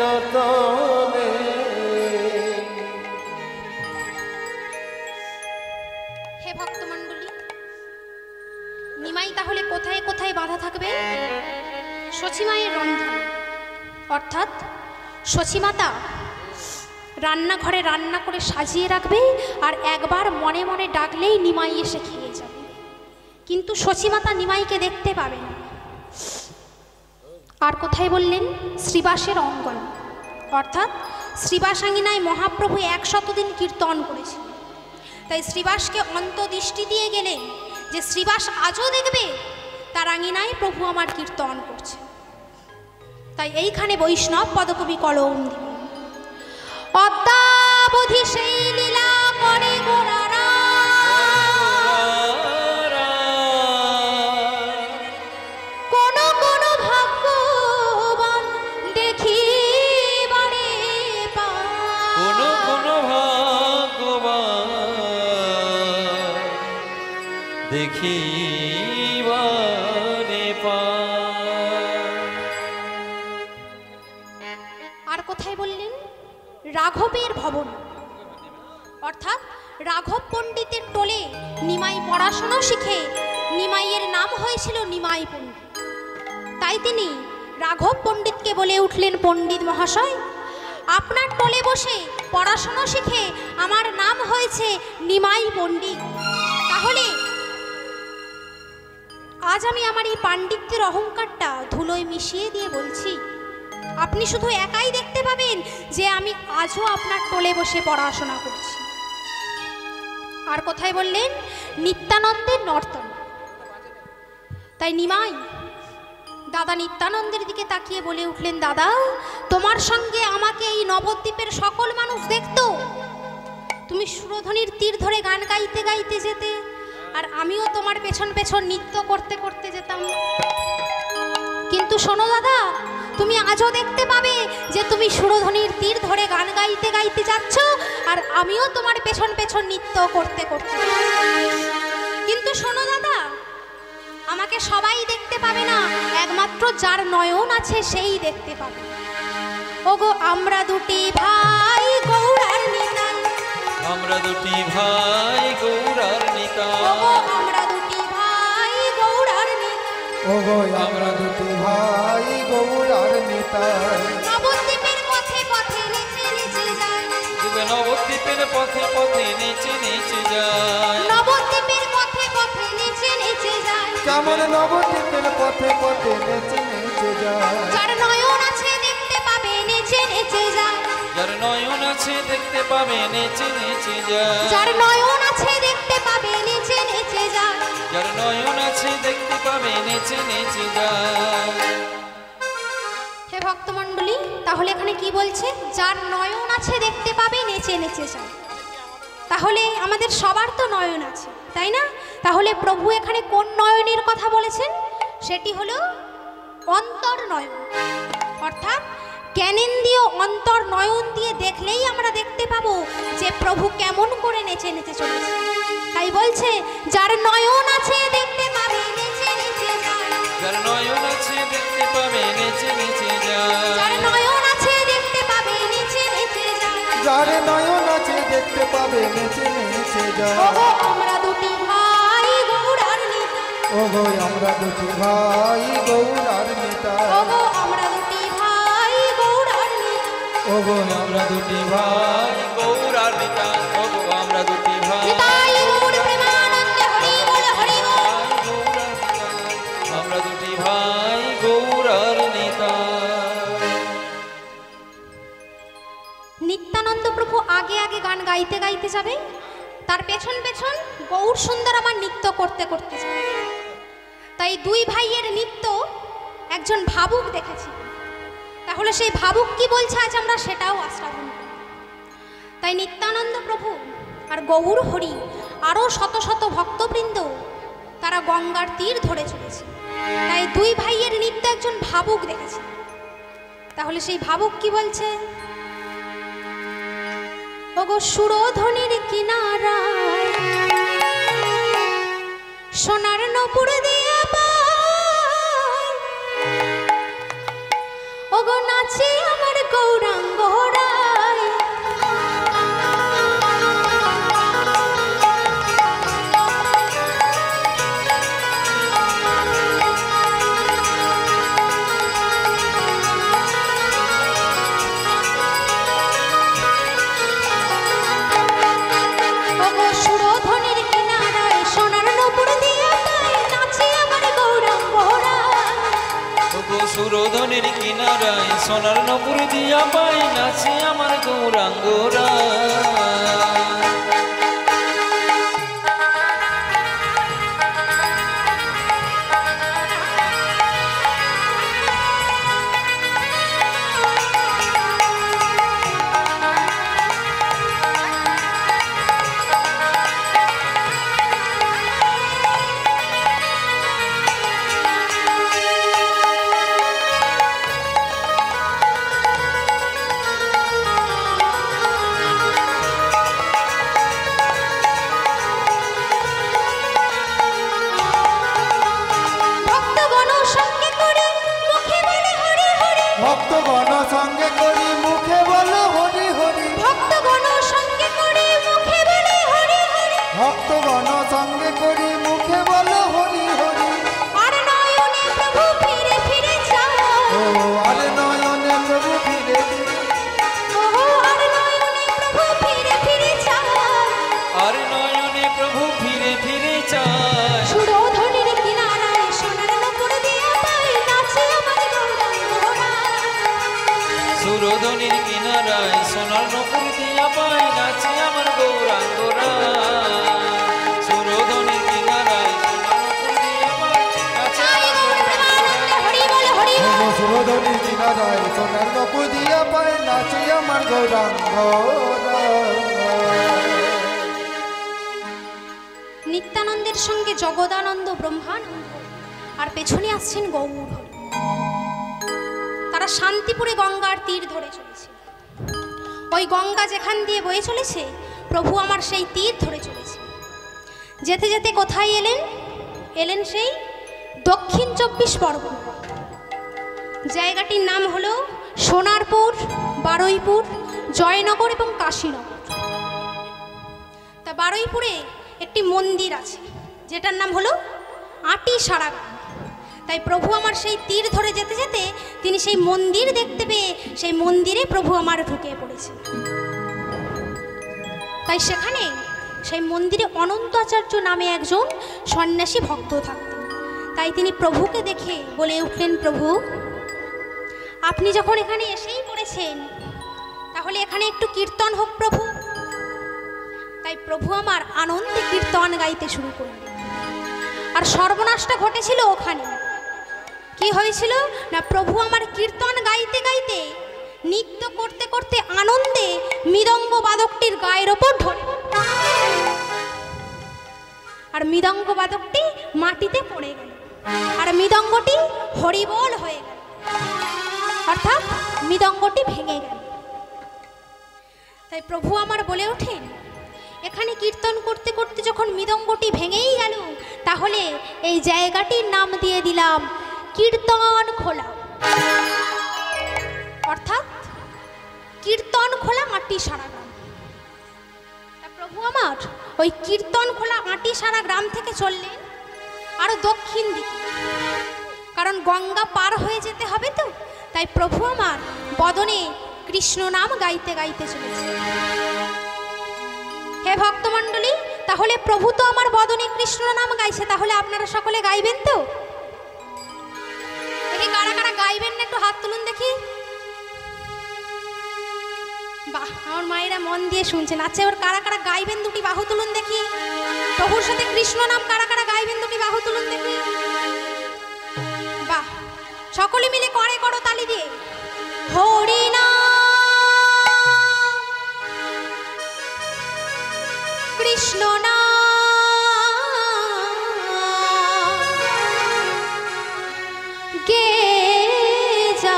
নর্তনে। সচিমায়ের রন্ধন, অর্থাৎ সচিমাতা রান্নাঘরে রান্না করে সাজিয়ে রাখবে, আর একবার মনে মনে ডাকলেই নিমাই এসে খেয়ে যাবে। কিন্তু সচিমাতা নিমাইকে দেখতে পাবে না। আর কোথায় বললেন? শ্রীবাসের অঙ্গন, অর্থাৎ শ্রীবাসাঙ্গিনায় মহাপ্রভু 100 দিন কীর্তন করেছিল। তাই শ্রীবাসকে অন্তদৃষ্টি দিয়ে গেলেন যে শ্রীবাস আজও দেখবে তার আঙিনায় প্রভু আমার কীর্তন করছে। তাই এইখানে বৈষ্ণব পদকবি কলম দিলেন, অদ্যাবধি সেই লীলা করে গোরারা, কোন কোন ভাগ্যবান দেখিবারে পায়, কোন কোন ভাগ্যবান দেখিবারে পায়। আর কোথায় বললেন? রাঘবের ভবন, অর্থাৎ রাঘব পণ্ডিতের টোলে নিমাই পড়াশোনা শিখে নিমাইয়ের নাম হয়েছিল নিমাই পণ্ডিত। তাই তিনি রাঘব পণ্ডিতকে বলে উঠলেন, পণ্ডিত মহাশয়, আপনার টোলে বসে পড়াশোনা শিখে আমার নাম হয়েছে নিমাই পণ্ডিত। তাহলে আজ আমি আমার এই পাণ্ডিত্যের অহংকারটা ধুলোয় মিশিয়ে দিয়ে বলছি, আপনি শুধু একাই দেখতে পাবেন যে আমি আজও আপনার টোলে বসে পড়াশোনা করছি। আর কোথায় বললেন? নিত্যানন্দের নর্তন। তাই নিমাই দাদা নিত্যানন্দের দিকে তাকিয়ে বলে উঠলেন, দাদা, তোমার সঙ্গে আমাকে এই নবদ্বীপের সকল মানুষ দেখতো। তুমি সুরধ্বনির তীর ধরে গান গাইতে গাইতে যেতে, আর আমিও তোমার পেছন পেছন নৃত্য করতে করতে যেতাম। কিন্তু শোনো দাদা, তুমি আজও দেখতে পাবে যে তুমি সুরধ্বনির তীর ধরে গান গাইতে গাইতে যাচ্ছ, আর আমিও তোমার পেছন পেছন নৃত্য করতে করতে। কিন্তু শোনো দাদা, আমাকে সবাই দেখতে পাবে না, একমাত্র যার নয়ন আছে সেই দেখতে পাবে। ওগো আমরা দুটি ভাই গৌরার নিতাই, আমরা দুটি ভাই গৌরার নিতাই, ওগো আমরা দুটি ভাই গৌরার নিতাই, ওগো আমরা দুটি ভাই গৌরার নিতাই। নবদ্বীপের পথে পথে নেচে নেচে যায়, নবদ্বীপের পথে পথে নেচে নেচে যায়, নবদ্বীপের পথে পথে নেচে নেচে যায়, কেমন নবদ্বীপের পথে পথে নেচে নেচে যায়। যার নয়ন আছে দেখতে পাবে নেচে নেচে যায়, যার নয়ন আছে দেখতে পাবে নেচে নেচে যায়, যার নয়ন আছে দেখতে পাবে নেচে নেচে যায়, যার নয়ন আছে দেখতে পাবে নেচে নেচে যায়। হে ভক্তমণ্ডলী, তাহলে এখানে কি বলছে? যার নয়ন আছে দেখতে পাবে নেচে নেচে যায়। তাহলে আমাদের সবার তো নয়ন আছে, তাই না? তাহলে প্রভু এখানে কোন নয়নের কথা বলেছেন? সেটি হলো অন্তর নয়ন, অর্থাৎ জ্ঞানেন্দ্রিয় অন্তর নয়ন দিয়ে দেখলেই আমরা দেখতে পাবো যে প্রভু কেমন করে নেচে নেচে চলেছে। তাই বলছে, যার নয়ন আছে দেখতে পাবে নেচে নেচে যায়, যার নয়ন আছে দেখতে পাবে নেচে নেচে যায়, যার নয়ন আছে দেখতে পাবে নেচে নেচে যায়, যার নয়ন আছে দেখতে পাবে নেচে নেচে যায়। ওগো আমরা দুটি ভাই গৌরার নিতাই, ওগো আমরা দুটি ভাই গৌরার নিতাই, ওগো আমরা দুটি ভাই গৌরার নিতাই, ওগো আমরা দুটি ভাই গৌরার নিতাই, ওগো আমরা দুটি ভাই নিতাই গৌর প্রেমানন্দে হরি বল হরি বল। গৌরার নিতাই, আমরা দুটি ভাই গৌরার নিতাই। নিত্যানন্দ প্রভু আগে আগে গান গাইতে গাইতে যাবে, তার পেছন পেছন গৌর সুন্দর আমার নৃত্য করতে করতে যাবে। তাই দুই ভাইয়ের নৃত্য একজন ভাবুক দেখেছি। তাহলে সেই ভাবুক কি বলছে আজ আমরা সেটাও আস্বাদন করি। তাই নিত্যানন্দ প্রভু আর গৌর হরি আরও শত শত ভক্তবৃন্দ তারা গঙ্গার তীর ধরে চলেছে। তাই দুই ভাইয়ের নৃত্য একজন ভাবুক দেখেছে। তাহলে সেই ভাবুক কি বলছে? ওগো সুরধ্বনির কিনারায় সোনার নপুর দিয়া পায়, ওগো নাচে আমার গৌরাঙ্গ রায়, সুরধনের কিনারায় সোনার নপুর দিয়া পাই নাচে আমার গৌরাঙ্গরা ভক্তগণ সঙ্গে করি মুখে বলো হরি হরি ভক্তগণ সঙ্গে করে মুখে বলে হরি হরি ভক্তগণ সঙ্গে করি মুখে বলো হরি হরি আর নয়নে প্রভু ফিরে ফিরে চাও ও আরে নয়নে প্রভু ফিরে ফিরে ওহো আর নয়নে প্রভু ফিরে ফিরে চাও আর নয়নে প্রভু ফিরে ফিরে চায় সুরধনের কিনারায় সোনার নপুর দিয়া পাই নাচে আমার গৌরাঙ্গরা সুরধনের কিনারায় সোনার নপুর দিয়া পাই নাচে আমার গৌরাঙ্গরা সুরধনের কিনারায় সোনার নপুর দিয়া পাই নাচে আমার হরি বল হরি বল। সুরধনী কিনারায় সোনার নপুর দিয়া পায় নাচে আমার গৌরাঙ্গ নিত্যানন্দের সঙ্গে জগদানন্দ ব্রহ্মানন্দ আর পেছনে আসছেন গৌর হরি। তারা শান্তিপুরে গঙ্গার তীর ধরে চলেছে। ওই গঙ্গা যেখান দিয়ে বয়ে চলেছে প্রভু আমার সেই তীর ধরে চলেছে। যেতে যেতে কোথায় এলেন? এলেন সেই দক্ষিণ 24 পরগনা। জায়গাটির নাম হলো সোনারপুর, বারুইপুর, জয়নগর এবং কাশীনগর। তা বারুইপুরে একটি মন্দির আছে যেটার নাম হলো আটি সারা গ্রাম। তাই প্রভু আমার সেই তীর ধরে যেতে যেতে তিনি সেই মন্দির দেখতে পেয়ে সেই মন্দিরে প্রভু আমার ঢুকে পড়েছে। তাই সেখানে সেই মন্দিরে অনন্ত আচার্য নামে একজন সন্ন্যাসী ভক্ত থাকতেন। তাই তিনি প্রভুকে দেখে বলে উঠলেন, প্রভু আপনি যখন এখানে এসেই পড়েছেন তাহলে এখানে একটু কীর্তন হোক প্রভু। তাই প্রভু আমার আনন্দে কীর্তন গাইতে শুরু করলেন। আর সর্বনাশটা ঘটেছিল ওখানে। কি হয়েছিল না, প্রভু আমার কীর্তন গাইতে গাইতে নৃত্য করতে করতে আনন্দে মৃদঙ্গ বাদকটির গায়ের ওপর ধরে, আর মৃদঙ্গ বাদকটি মাটিতে পড়ে গেল, আর মৃদঙ্গটি হরিবোল হয়ে গেল, অর্থাৎ মৃদঙ্গটি ভেঙে গেল। তাই প্রভু আমার বলে ওঠেন, এখানে কীর্তন করতে করতে যখন মৃদঙ্গটি ভেঙেই গেল তাহলে এই জায়গাটির নাম দিয়ে দিলাম কীর্তন খোলা, অর্থাৎ কীর্তন খোলা আটি সারা গ্রাম। প্রভু আমার ওই কীর্তন খোলা আটি সারা গ্রাম থেকে চললেন আরো দক্ষিণ দিকে, কারণ গঙ্গা পার হয়ে যেতে হবে তো। তাই প্রভু আমার বদনে কৃষ্ণ নাম গাইতে গাইতে চলেছে। হে ভক্তমণ্ডলী, তাহলে প্রভু তো আমার বদনে কৃষ্ণ নাম গাইছে, তাহলে আপনারা সকলে গাইবেন তো? দেখি কারা কারা গাইবেন না, একটু হাত তুলুন দেখি। বাহ, আমার মায়েরা মন দিয়ে শুনছেন। আচ্ছা, এবার কারা কারা গাইবেন দুটি বাহু তুলুন দেখি। প্রভুর সাথে কৃষ্ণ নাম কারা কারা গাইবেন দুটি বাহু তুলুন দেখি। বাহ, সকলে মিলে করে করো তালি দিয়ে। হরি নাম কৃষ্ণ নাম গে যা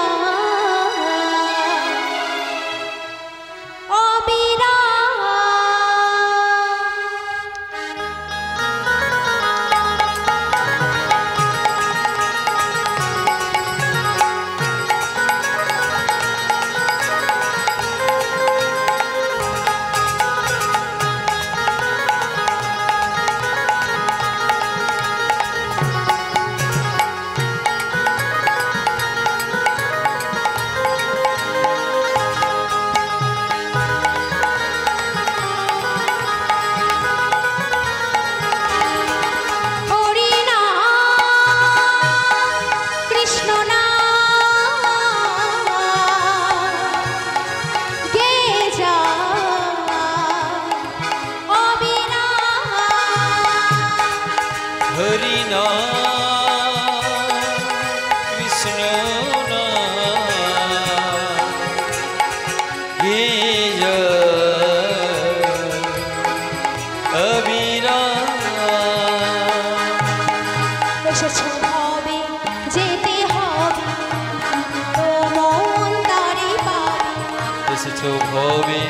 এসেছো ভবে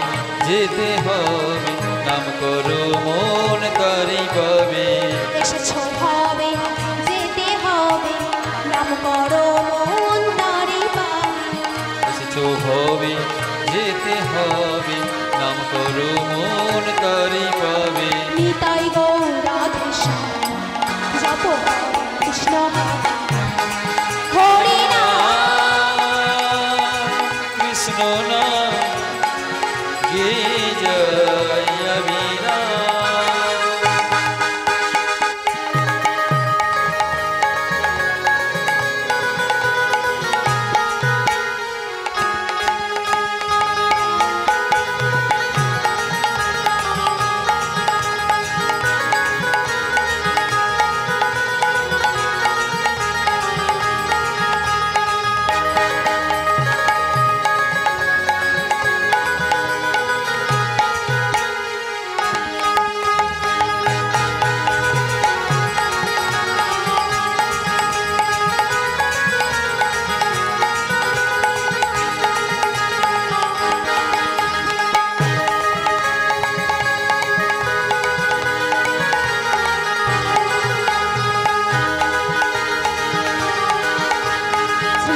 যেতে হবে, নাম করো মন তারি পাবে। এসেছো ভবে যেতে হবে, নাম করো মন তারি পাবে। এসেছো ভবে যেতে হবে, নাম করো মন তারি পাবে। নিতাই গৌর রাধে শ্যাম, জপ কৃষ্ণ হরি কৃষ্ণ নাম গে জয় অবিরাম।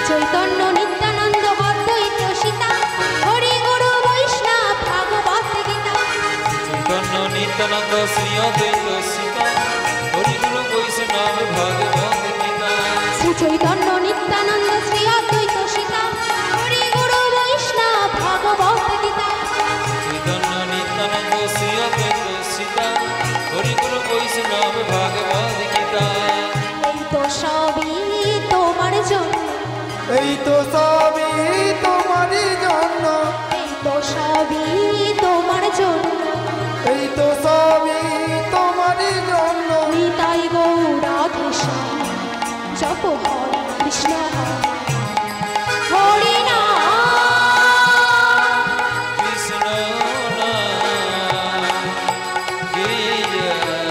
চৈতন্য নিত্যানন্দ অদ্বৈত সীতা, হরি গুরু বৈষ্ণব ভাগবত গীতা। চৈতন্য নিত্যানন্দ শ্রী অদ্বৈত সীতা, হরি গুরু বৈষ্ণব ভাগবত গীতা। শ্রী চৈতন্য নিত্যানন্দ শ্রী অদ্বৈত সীতা, হরি গুরু বৈষ্ণব ভাগবত গীতা। চৈতন্য নিত্যানন্দ শ্রী অদ্বৈত সীতা, হরি গুরু বৈষ্ণব ভাগবত গীতা। এই তো সবই তোমার জন্য, এই তো সবই তোমারই জন্য, এই তো সবই তোমার জন্য। এই তো সবই তোমারই জন্য। নিতাই গৌর রাধে শ্যাম, জপ হরে কৃষ্ণ হরি নাম। কৃষ্ণ নাম গে জয়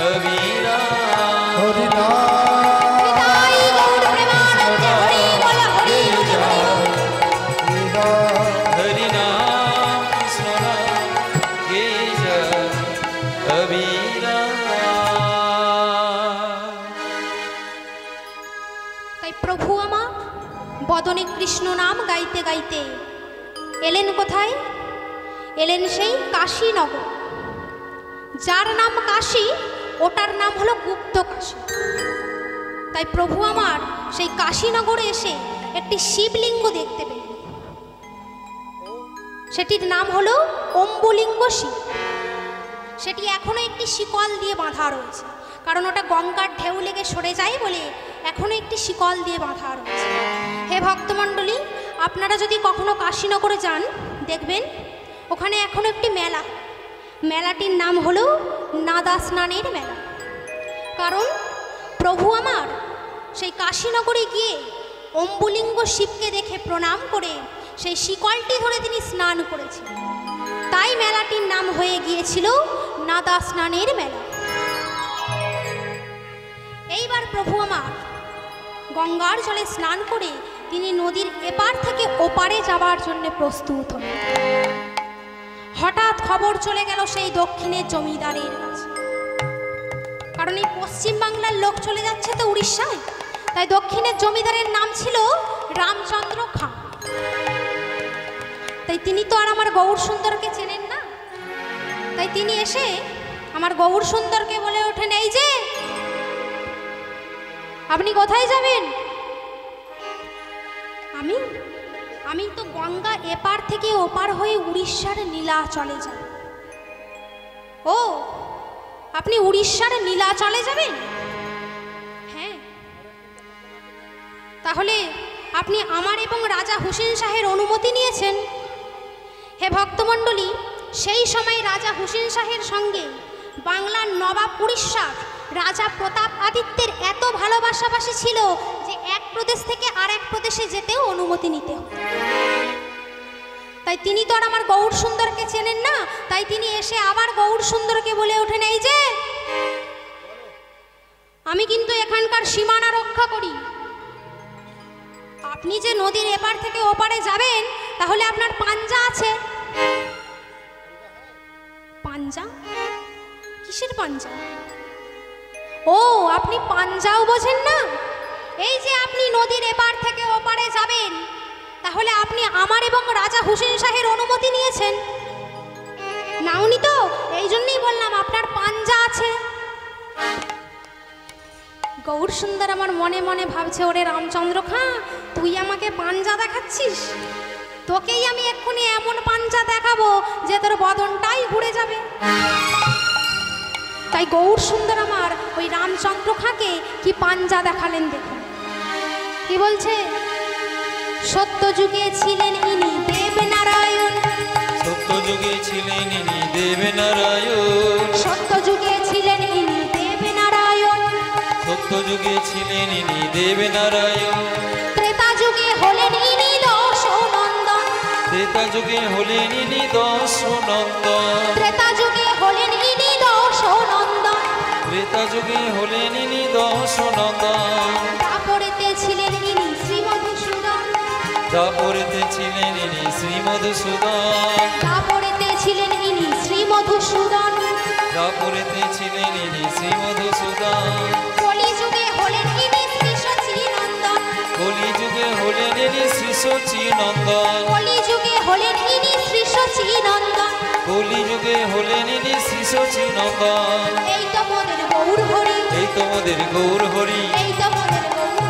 অবিরাম। হরি নাম নিতাই গৌর প্রেমানন্দে হরি বল হরি হরি। হরি নাম হরি নাম কৃষ্ণ নাম গে জয় অবিরাম। তাই প্রভু আমার বদনে কৃষ্ণ নাম গাইতে গাইতে এলেন কোথায়? এলেন সেই কাশীনগর। যার নাম কাশী, ওটার নাম হলো গুপ্ত কাশী। তাই প্রভু আমার সেই কাশীনগরে এসে একটি শিবলিঙ্গ দেখতে পেলেন। সেটির নাম হলো অম্বুলিঙ্গ শিব। সেটি এখনো একটি শিকল দিয়ে বাঁধা রয়েছে, কারণ ওটা গঙ্গার ঢেউ লেগে সরে যায় বলে এখনো একটি শিকল দিয়ে বাঁধা রয়েছে। হে ভক্তমণ্ডলী, আপনারা যদি কখনো কাশীনগরে যান, দেখবেন ওখানে এখনো একটি মেলা। মেলাটির নাম হলো নাদা স্নানের মেলা। কারণ প্রভু আমার সেই কাশীনগরে গিয়ে অম্বুলিঙ্গ শিবকে দেখে প্রণাম করে সেই শিকলটি ধরে তিনি স্নান করেছিলেন। তাই মেলাটির নাম হয়ে গিয়েছিল নাদা স্নানের মেলা। এইবার প্রভু আমার গঙ্গার জলে স্নান করে তিনি নদীর এপার থেকে ওপারে যাবার জন্য প্রস্তুত হলেন। হঠাৎ খবর চলে গেল সেই দক্ষিণের জমিদারের কাছে, কারণ এই পশ্চিম বাংলার লোক চলে যাচ্ছে তো উড়িষ্যায়। তাই দক্ষিণের জমিদারের নাম ছিল রামচন্দ্র খাঁ। তাই তিনি তো আর আমার গৌর সুন্দরকে চেনেন না। তাই তিনি এসে আমার গৌর সুন্দরকে বলে ওঠেন, এই যে আপনি কোথায় যাবেন? আমি তো গঙ্গা এপার থেকে ওপার হয়ে উড়িষ্যার নীলাচলে যাব। ও, আপনি উড়িষ্যার নীলাচলে যাবেন? হ্যাঁ। তাহলে আপনি আমার এবং রাজা হুসেন শাহের অনুমতি নিয়েছেন? হে ভক্তমণ্ডলী, সেই সময় রাজা হুসেন শাহের সঙ্গে বাংলার নবাব উড়িষ্যার রাজা প্রতাপ আদিত্যের এত ভালোবাসাবাসী ছিল যে এক প্রদেশ থেকে আরেক প্রদেশে যেতেও অনুমতি নিতে হতো। তাই তিনি তো আর আমার গৌর সুন্দরকে চেনেন না। তাই তিনি এসে আবার গৌর সুন্দরকে বলে ওঠেন, এই যে আমি কিন্তু এখানকার সীমানা রক্ষা করি। আপনি যে নদীর এপার থেকে ওপারে যাবেন তাহলে আপনার পাঞ্জা আছে। পাঞ্জা? কিসের পাঞ্জা? ও, আপনি পাঞ্জাও বোঝেন না? এই যে আপনি নদীর এপার থেকে ওপারে যাবেন, তাহলে আপনি আমার এবং রাজা হুসেন শাহের অনুমতি নিয়েছেন? নাওনি তো? এই জন্যই বললাম আপনার পাঞ্জা আছে। গৌর সুন্দর আমার মনে মনে ভাবছে, ওরে রামচন্দ্র খাঁ, তুই আমাকে পাঞ্জা দেখাচ্ছিস? তোকেই আমি এক্ষুনি এমন পাঞ্জা দেখাবো যে তোর বদনটাই ঘুরে যাবে। তাই গৌর সুন্দর আমার ওই রামচন্দ্র খাঁকে কি পাঞ্জা দেখালেন দেখুন। কি বলছে? সত্য যুগে ছিলেন ইনি দেবনারায়ণ। সত্য যুগে ছিলেন ইনি দেবনারায়ণ। সত্য যুগে ছিলেন ইনি দেবনারায়ণ। সত্য যুগে ছিলেন ইনি দেবনারায়ণ। ত্রেতা যুগে হলেন ইনি দশনন্দন। ত্রেতা যুগে হলেন ইনি দশনন্দন। ত্রেতা যুগে হলেন ইনি দশনন্দন। ত্রেতা যুগে হলেন ইনি দশনন্দন। তারপরেতে ছিলেন ইনি শ্রীমধুসূদন। তারপরেতে ছিলেন ইনি শ্রীমধুসূদন। তারপরেতে ছিলেন ইনি শ্রীমধুসূদন। তারপরেতে ছিলেন ইনি শ্রীমধুসূদন। কলিযুগে হলেন ইনি শ্রী সচিনন্দন। কলিযুগে হলেন ইনি শ্রী সচিনন্দন। কলিযুগে হলেন ইনি শ্রী সচিনন্দন। কলিযুগে হলেন ইনি শ্রী সচিনন্দন। এই তো মোদের গৌর হরি। এই তো মোদের গৌর হরি। এই তো মোদের গৌর।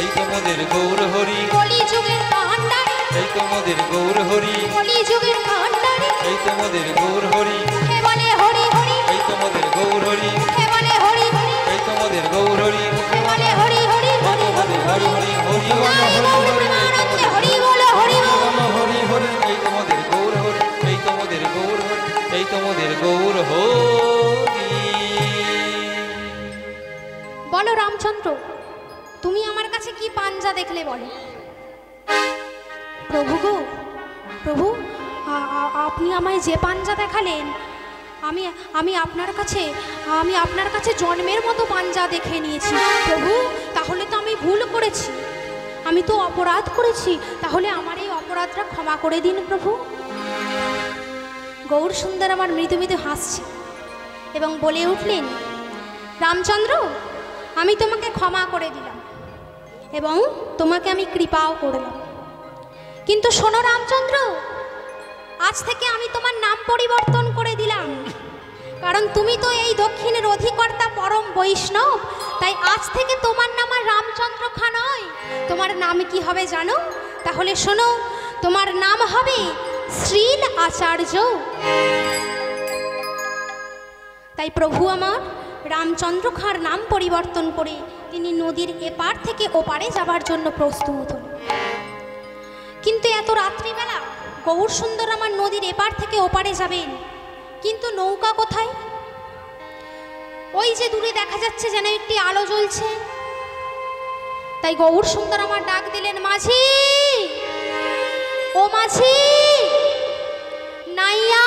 এই তো মোদের গৌর হরি। কলিযুগের কাণ্ডারি। এই তো মোদের গৌর হরি। কলিযুগের কাণ্ডারি। এই তো মোদের গৌর হরি। হে বলে হরি হরি। এই তো মোদের গৌর হরি। হে বলে হরি হরি। এই তো মোদের গৌর হরি। হে বলে হরি হরি হরি হরি হরি হরি হরি জয় গৌর প্রেমানন্দে হরি বল হরি বল। হরি হরি এই তো মোদের গৌর হরি। এই তো মোদের গৌর হরি। এই তো মোদের গৌর হরি। বলো রামচন্দ্র, তুমি আমার কাছে কি পাঞ্জা দেখলে বলো? প্রভু গো, প্রভু, আপনি আমায় যে পাঞ্জা দেখালেন, আমি আমি আপনার কাছে জন্মের মতো পাঞ্জা দেখে নিয়েছি প্রভু। তাহলে তো আমি ভুল করেছি, আমি তো অপরাধ করেছি। তাহলে আমার এই অপরাধটা ক্ষমা করে দিন প্রভু। গৌর সুন্দর আমার মৃদু মৃদু হাসছে এবং বলে উঠলেন, রামচন্দ্র, আমি তোমাকে ক্ষমা করে দিলাম এবং তোমাকে আমি কৃপাও করলাম। কিন্তু শোনো রামচন্দ্র, আজ থেকে আমি তোমার নাম পরিবর্তন করে দিলাম, কারণ তুমি তো এই দক্ষিণের অধিকর্তা পরম বৈষ্ণব। তাই আজ থেকে তোমার নাম আর রামচন্দ্র খাঁ নয়, তোমার নাম কি হবে জানো? তাহলে শোনো, তোমার নাম হবে শ্রীল আচার্য। তাই প্রভু আমার রামচন্দ্র খাঁর নাম পরিবর্তন করে তিনি নদীর এপার থেকে ওপারে যাবার জন্য প্রস্তুত হন। কিন্তু এত রাত্রিবেলা গৌর সুন্দর আমার নদীর এপার থেকে ওপারে যাবেন, কিন্তু নৌকা কোথায়? ওই যে দূরে দেখা যাচ্ছে যেন একটি আলো জ্বলছে। তাই গৌর সুন্দর আমার ডাক দিলেন, মাঝি, ও মাঝি, নাইয়া,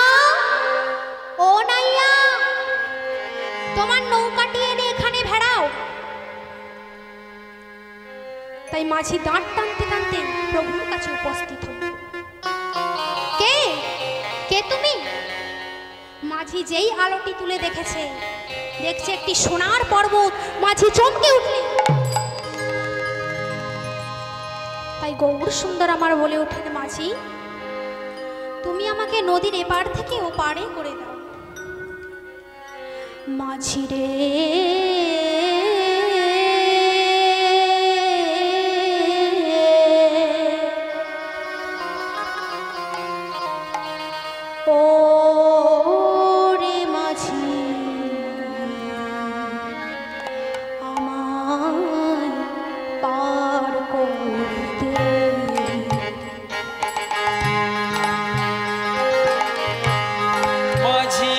ও নাইয়া, তোমার নৌকাটি এনে এখানে ভেড়াও। তাই মাঝি দাঁড় টানতে টানতে প্রভুর কাছে উপস্থিত হল। কে কে তুমি? মাঝি যেই আলোটি তুলে দেখছে একটি সোনার পর্বত। মাঝি চমকে উঠলে। তাই গৌর সুন্দর আমার বলে ওঠেন, মাঝি, তুমি আমাকে নদীর এপার থেকে ওপারে করে দাও। মাঝি রে, ও রে মাঝি, আমায় পার করতে মাঝি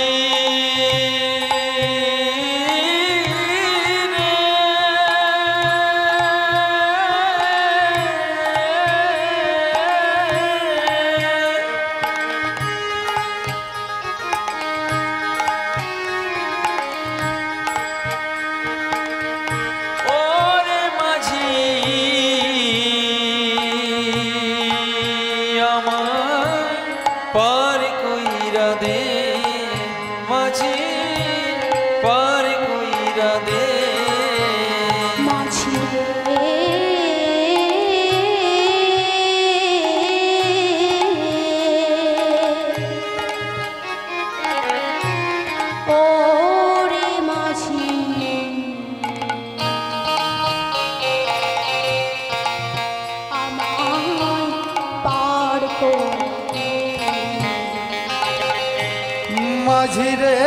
পার কইরা দে মাঝি পার কইরা দে মাঝি রে ও রে মাঝি আমায় পার করে মাঝি রে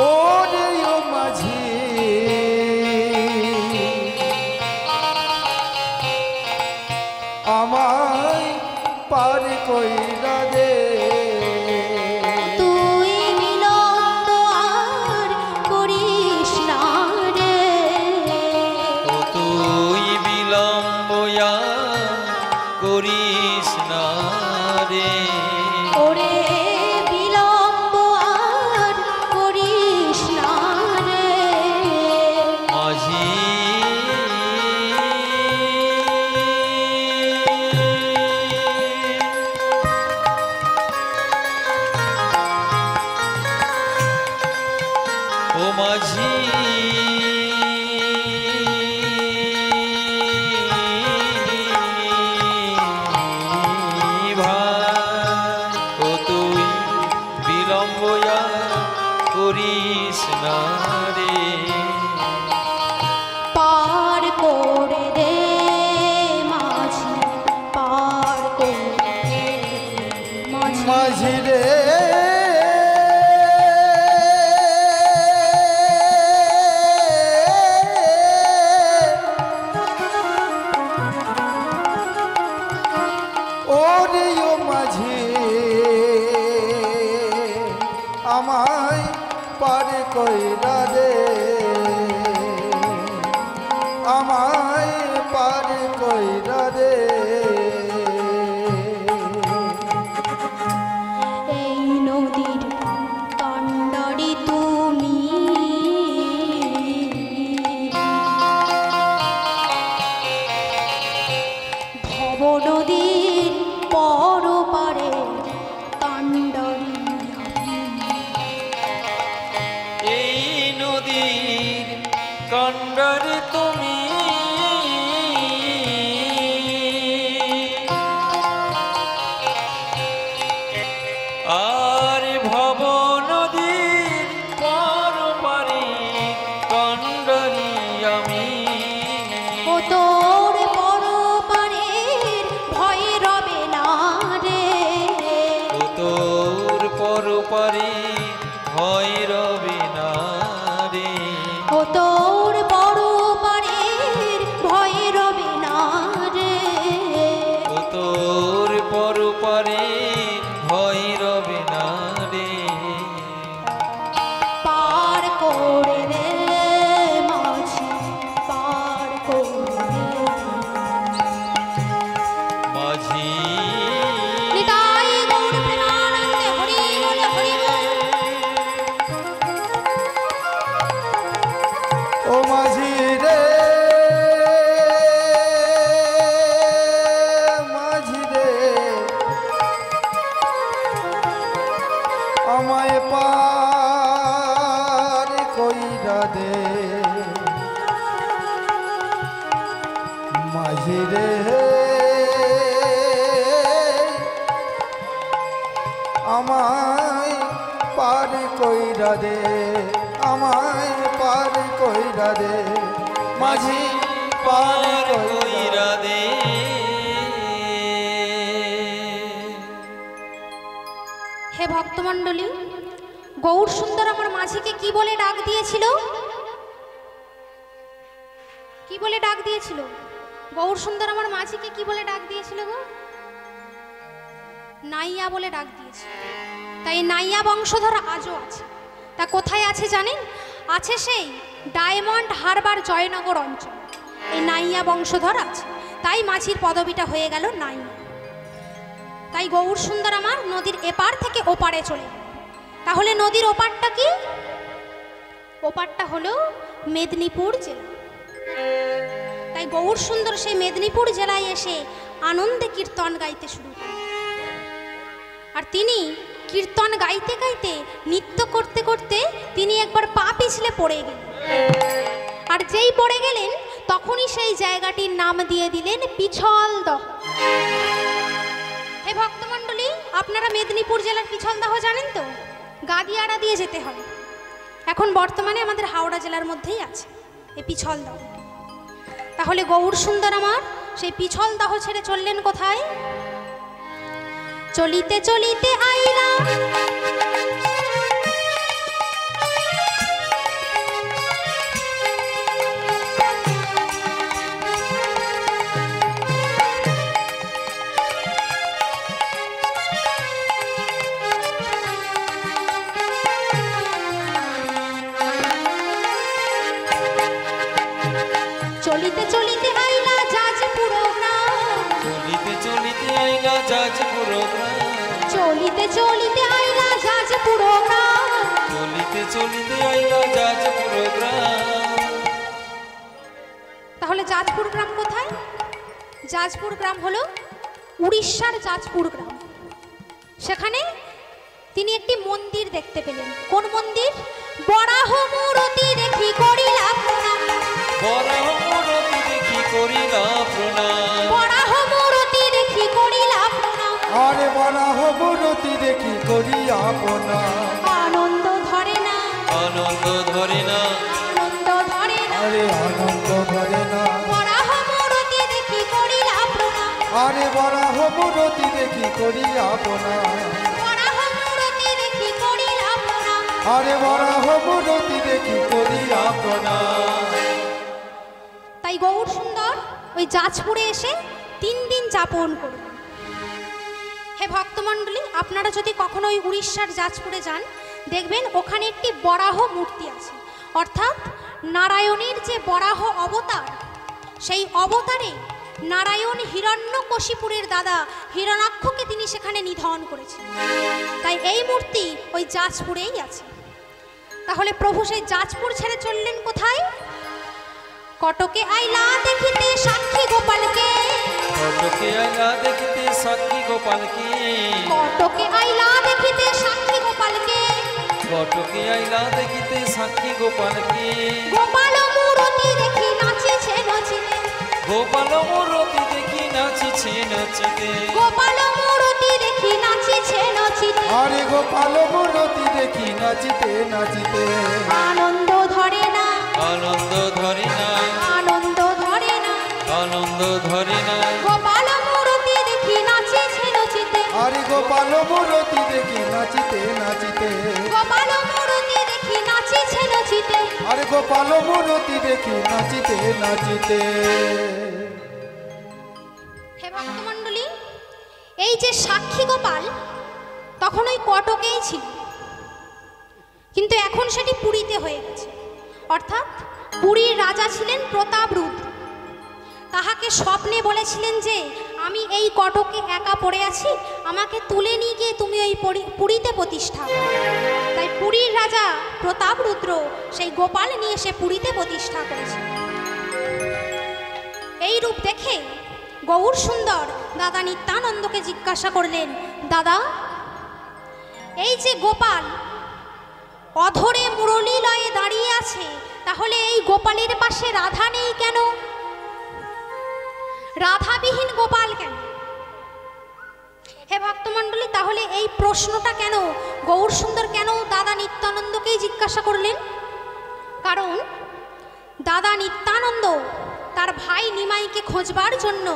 ও রে ও মাঝি আমায় পার কইরা দে তুই বিলম্ব আর করিস না রে ও তুই বিলম্ব আর করিস না রে ওরে বিলম্ব আর করিস না রে মাঝি ও মাঝি ভাই ও তুই বিলম্ব আর করিস না রে পার করে দে মাঝি পার করে দে মাঝি মাঝি রে ও রে ও মাঝি আমায় পার কইরা দে আমায় পার কইরা দে এই নদীর কাণ্ডারি তুমি ভব নদীর পরপারে কাণ্ডারি এই নদীর কাণ্ডারে তুমি আর ভব নদীর পর পারে কাণ্ডারি আমি ও তোর পরপারের ভয় রবে না রে ও তোর পর পারে ভয় রবে না রে ও তোর পরপারের ভয় রবে না রে ও তোর পর পারে ভয় রবে না রে পার করে দে মাঝি পার করে দে মাঝি নিতাই গৌর প্রেমানন্দে হরি বল হরি বল ও মাঝি রে মাঝি রে আমায় পার কইরা দে মাঝি রে আমায় পার কইরা দে আমায় পার কইরা দে মাঝি পার পার কইরা কইরা দে হে ভক্তমণ্ডলী গৌর সুন্দর আমার মাঝিকে কি বলে ডাক দিয়েছিল কি বলে ডাক দিয়েছিল গৌর সুন্দর আমার মাঝিকে কি বলে ডাক দিয়েছিল গো নাইয়া বলে ডাক দিয়েছিল তাই নাইয়া বংশধর আজও আছে তা কোথায় আছে জানেন আছে সেই ডায়মন্ড হারবার জয়নগর অঞ্চল এই নাইয়া বংশধর আছে তাই মাঝির পদবিটা হয়ে গেল নাইয়া তাই গৌর সুন্দর আমার নদীর এপার থেকে ওপারে চলে গেল তাহলে নদীর ওপারটা কি? ওপারটা হলো মেদিনীপুর জেলা। তাই গৌর সুন্দর সেই মেদিনীপুর জেলায় এসে আনন্দে কীর্তন গাইতে শুরু করেন। আর তিনি কীর্তন গাইতে গাইতে নৃত্য করতে করতে তিনি একবার পা পিছলে পড়ে গেলেন। আর যেই পড়ে গেলেন তখনই সেই জায়গাটির নাম দিয়ে দিলেন পিছলদহ। হে ভক্তমণ্ডলী, আপনারা মেদিনীপুর জেলার পিছলদহ জানেন তো? গাদিয়াড়া দিয়ে যেতে হয়। এখন বর্তমানে আমাদের হাওড়া জেলার মধ্যেই আছে এই পিছলদহ। তাহলে গৌর সুন্দর আমার সেই পিছলদহ ছেড়ে চললেন কোথায়? চলিতে চলিতে আইলা চলিতে চলিতে আইলা যাজপুর গ্রাম। চলিতে চলিতে আইলা যাজপুর গ্রাম। চলিতে চলিতে আইলা যাজপুর গ্রাম। চলিতে চলিতে আইলা যাজপুর গ্রাম। তাহলে যাজপুর গ্রাম কোথায়? যাজপুর গ্রাম হলো উড়িষ্যার যাজপুর গ্রাম। সেখানে তিনি একটি মন্দির দেখতে পেলেন। কোন মন্দির? বরাহ মূরতি দেখি করিলা প্রণাম। বরাহ মূরতি দেখি করিলা প্রণাম। বরাহ মূরতি দেখি করিলা প্রণাম। আরে বরাহ মূরতি দেখি করিয়া প্রণাম। আনন্দ ধরে না, আনন্দ ধরে না। আনন্দ ধরে না। আরে আনন্দ ধরে না। বরাহ মূরতি দেখি করিলা প্রণাম। আরে বরাহ মূরতি দেখি করিয়া প্রণাম। বরাহ মূরতি দেখি করিলা প্রণাম। আরে বরাহ মূরতি দেখি করিয়া প্রণাম। তাই গৌর সুন্দর ওই যাজপুরে এসে 3 দিন যাপন করবেন। হে ভক্তমণ্ডলী, আপনারা যদি কখনো ওই উড়িষ্যার যাজপুরে যান, দেখবেন ওখানে একটি বরাহ মূর্তি আছে। অর্থাৎ নারায়ণের যে বরাহ অবতার, সেই অবতারে নারায়ণ হিরণ্যকশিপুরের দাদা হিরণাক্ষকে তিনি সেখানে নিধন করেছেন। তাই এই মূর্তি ওই যাজপুরেই আছে। তাহলে প্রভু সেই যাজপুর ছেড়ে চললেন কোথায়? কটকে আইলা দেখিতে সাক্ষী গোপালকে। কটকে আইলা দেখিতে সাক্ষী গোপালকে। কটকে আইলা দেখিতে সাক্ষী গোপালকে। কটকে আইলা দেখিতে সাক্ষী গোপালকে। গোপাল মূরতি দেখি নাচিছে নচিতে। গোপাল মূরতি দেখি নাচিছে নাচিতে। গোপাল মূরতি দেখি নাচিছে নচিতে। আরে গোপাল মূরতি দেখি নাচিতে নাচিতে। আনন্দ ধরে না, আনন্দ ধরে না। আনন্দ ধরে না। আনন্দ ধরে না। গোপাল মূরতি দেখি নাচিছে নচিতে। আরে গোপাল মূরতি দেখি নাচিতে নাচিতে। গোপাল মূরতি দেখি নাচিছে নচিতে। আরে গোপাল মূরতি দেখি নাচিতে নাচিতে। হে ভক্তমণ্ডলী, এই যে সাক্ষী গোপাল তখন ওই কটকেই ছিল, কিন্তু এখন সেটি পুরীতে হয়ে গেছে। অর্থাৎ পুরীর রাজা ছিলেন প্রতাপরুদ্র। তাহাকে স্বপ্নে বলেছিলেন যে আমি এই কটকে একা পড়ে আছি, আমাকে তুলে নিয়ে গিয়ে তুমি ওই পুরীতে প্রতিষ্ঠা করো। তাই পুরীর রাজা প্রতাপরুদ্র সেই গোপাল নিয়ে এসে পুরীতে প্রতিষ্ঠা করেছে। এই রূপ দেখে গৌর সুন্দর দাদা নিত্যানন্দকে জিজ্ঞাসা করলেন, দাদা, এই যে গোপাল অধরে মুরলী লয়ে দাঁড়িয়ে আছে, তাহলে এই গোপালের পাশে রাধা নেই কেন? রাধাবিহীন গোপাল কেন? হে ভক্তমণ্ডলী, তাহলে এই প্রশ্নটা কেন গৌর সুন্দর কেন দাদা নিত্যানন্দকেই জিজ্ঞাসা করলেন? কারণ দাদা নিত্যানন্দ তার ভাই নিমাইকে খোঁজবার জন্য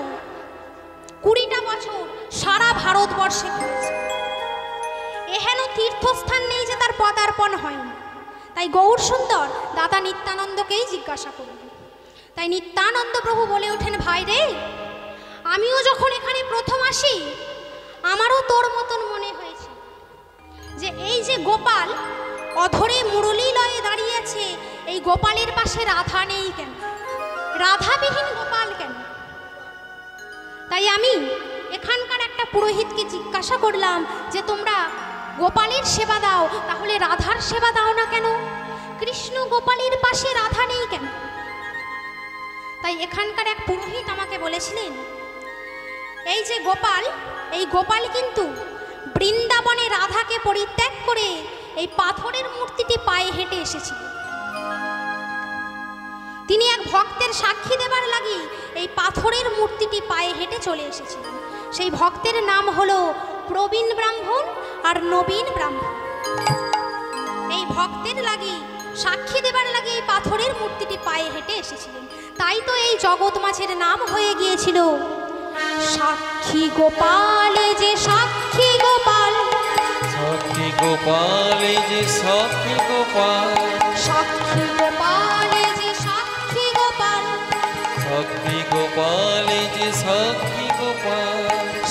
20টা বছর সারা ভারতবর্ষে ঘুরেছে। এহেন তীর্থস্থান নেই যে তার পদার্পণ হয়নি। তাই গৌর সুন্দর দাদা নিত্যানন্দকেই জিজ্ঞাসা করলেন। তাই নিত্যানন্দ প্রভু বলে ওঠেন, ভাই রে, আমিও যখন এখানে প্রথম আসি আমারও তোর মতন মনে হয়েছে যে এই যে গোপাল অধরে মুরলী লয়ে দাঁড়িয়ে আছে, এই গোপালের পাশে রাধা নেই কেন? রাধাবিহীন গোপাল কেন? তাই আমি এখানকার একটা পুরোহিতকে জিজ্ঞাসা করলাম যে তোমরা গোপালের সেবা দাও, তাহলে রাধার সেবা দাও না কেন? কৃষ্ণ গোপালের পাশে রাধা নেই কেন? তাই এখানকার এক পুরোহিত আমাকে বলেছিলেন, এই যে গোপাল, এই গোপাল কিন্তু বৃন্দাবনে রাধাকে পরিত্যাগ করে এই পাথরের মূর্তিটি পায়ে হেঁটে এসেছিল। তিনি এক ভক্তের সাক্ষী দেবার লাগি এই পাথরের মূর্তিটি পায়ে হেঁটে চলে এসেছিলেন। সেই ভক্তের নাম হলো প্রবীণ ব্রাহ্মণ আর নবীন ব্রাহ্মণ। এই ভক্তের লাগি সাক্ষী দেবার লাগি এই পাথরের মূর্তিটি পায়ে হেঁটে এসেছিলেন। তাই তো এই জগৎ মাছের নাম হয়ে গিয়েছিল সাক্ষী গোপাল। যে সাক্ষী গোপাল, সাক্ষী গোপাল, যে সাক্ষী গোপাল, সাক্ষী গোপাল, যে সাক্ষী গোপাল, সাক্ষী গোপাল, যে সাক্ষী গোপাল,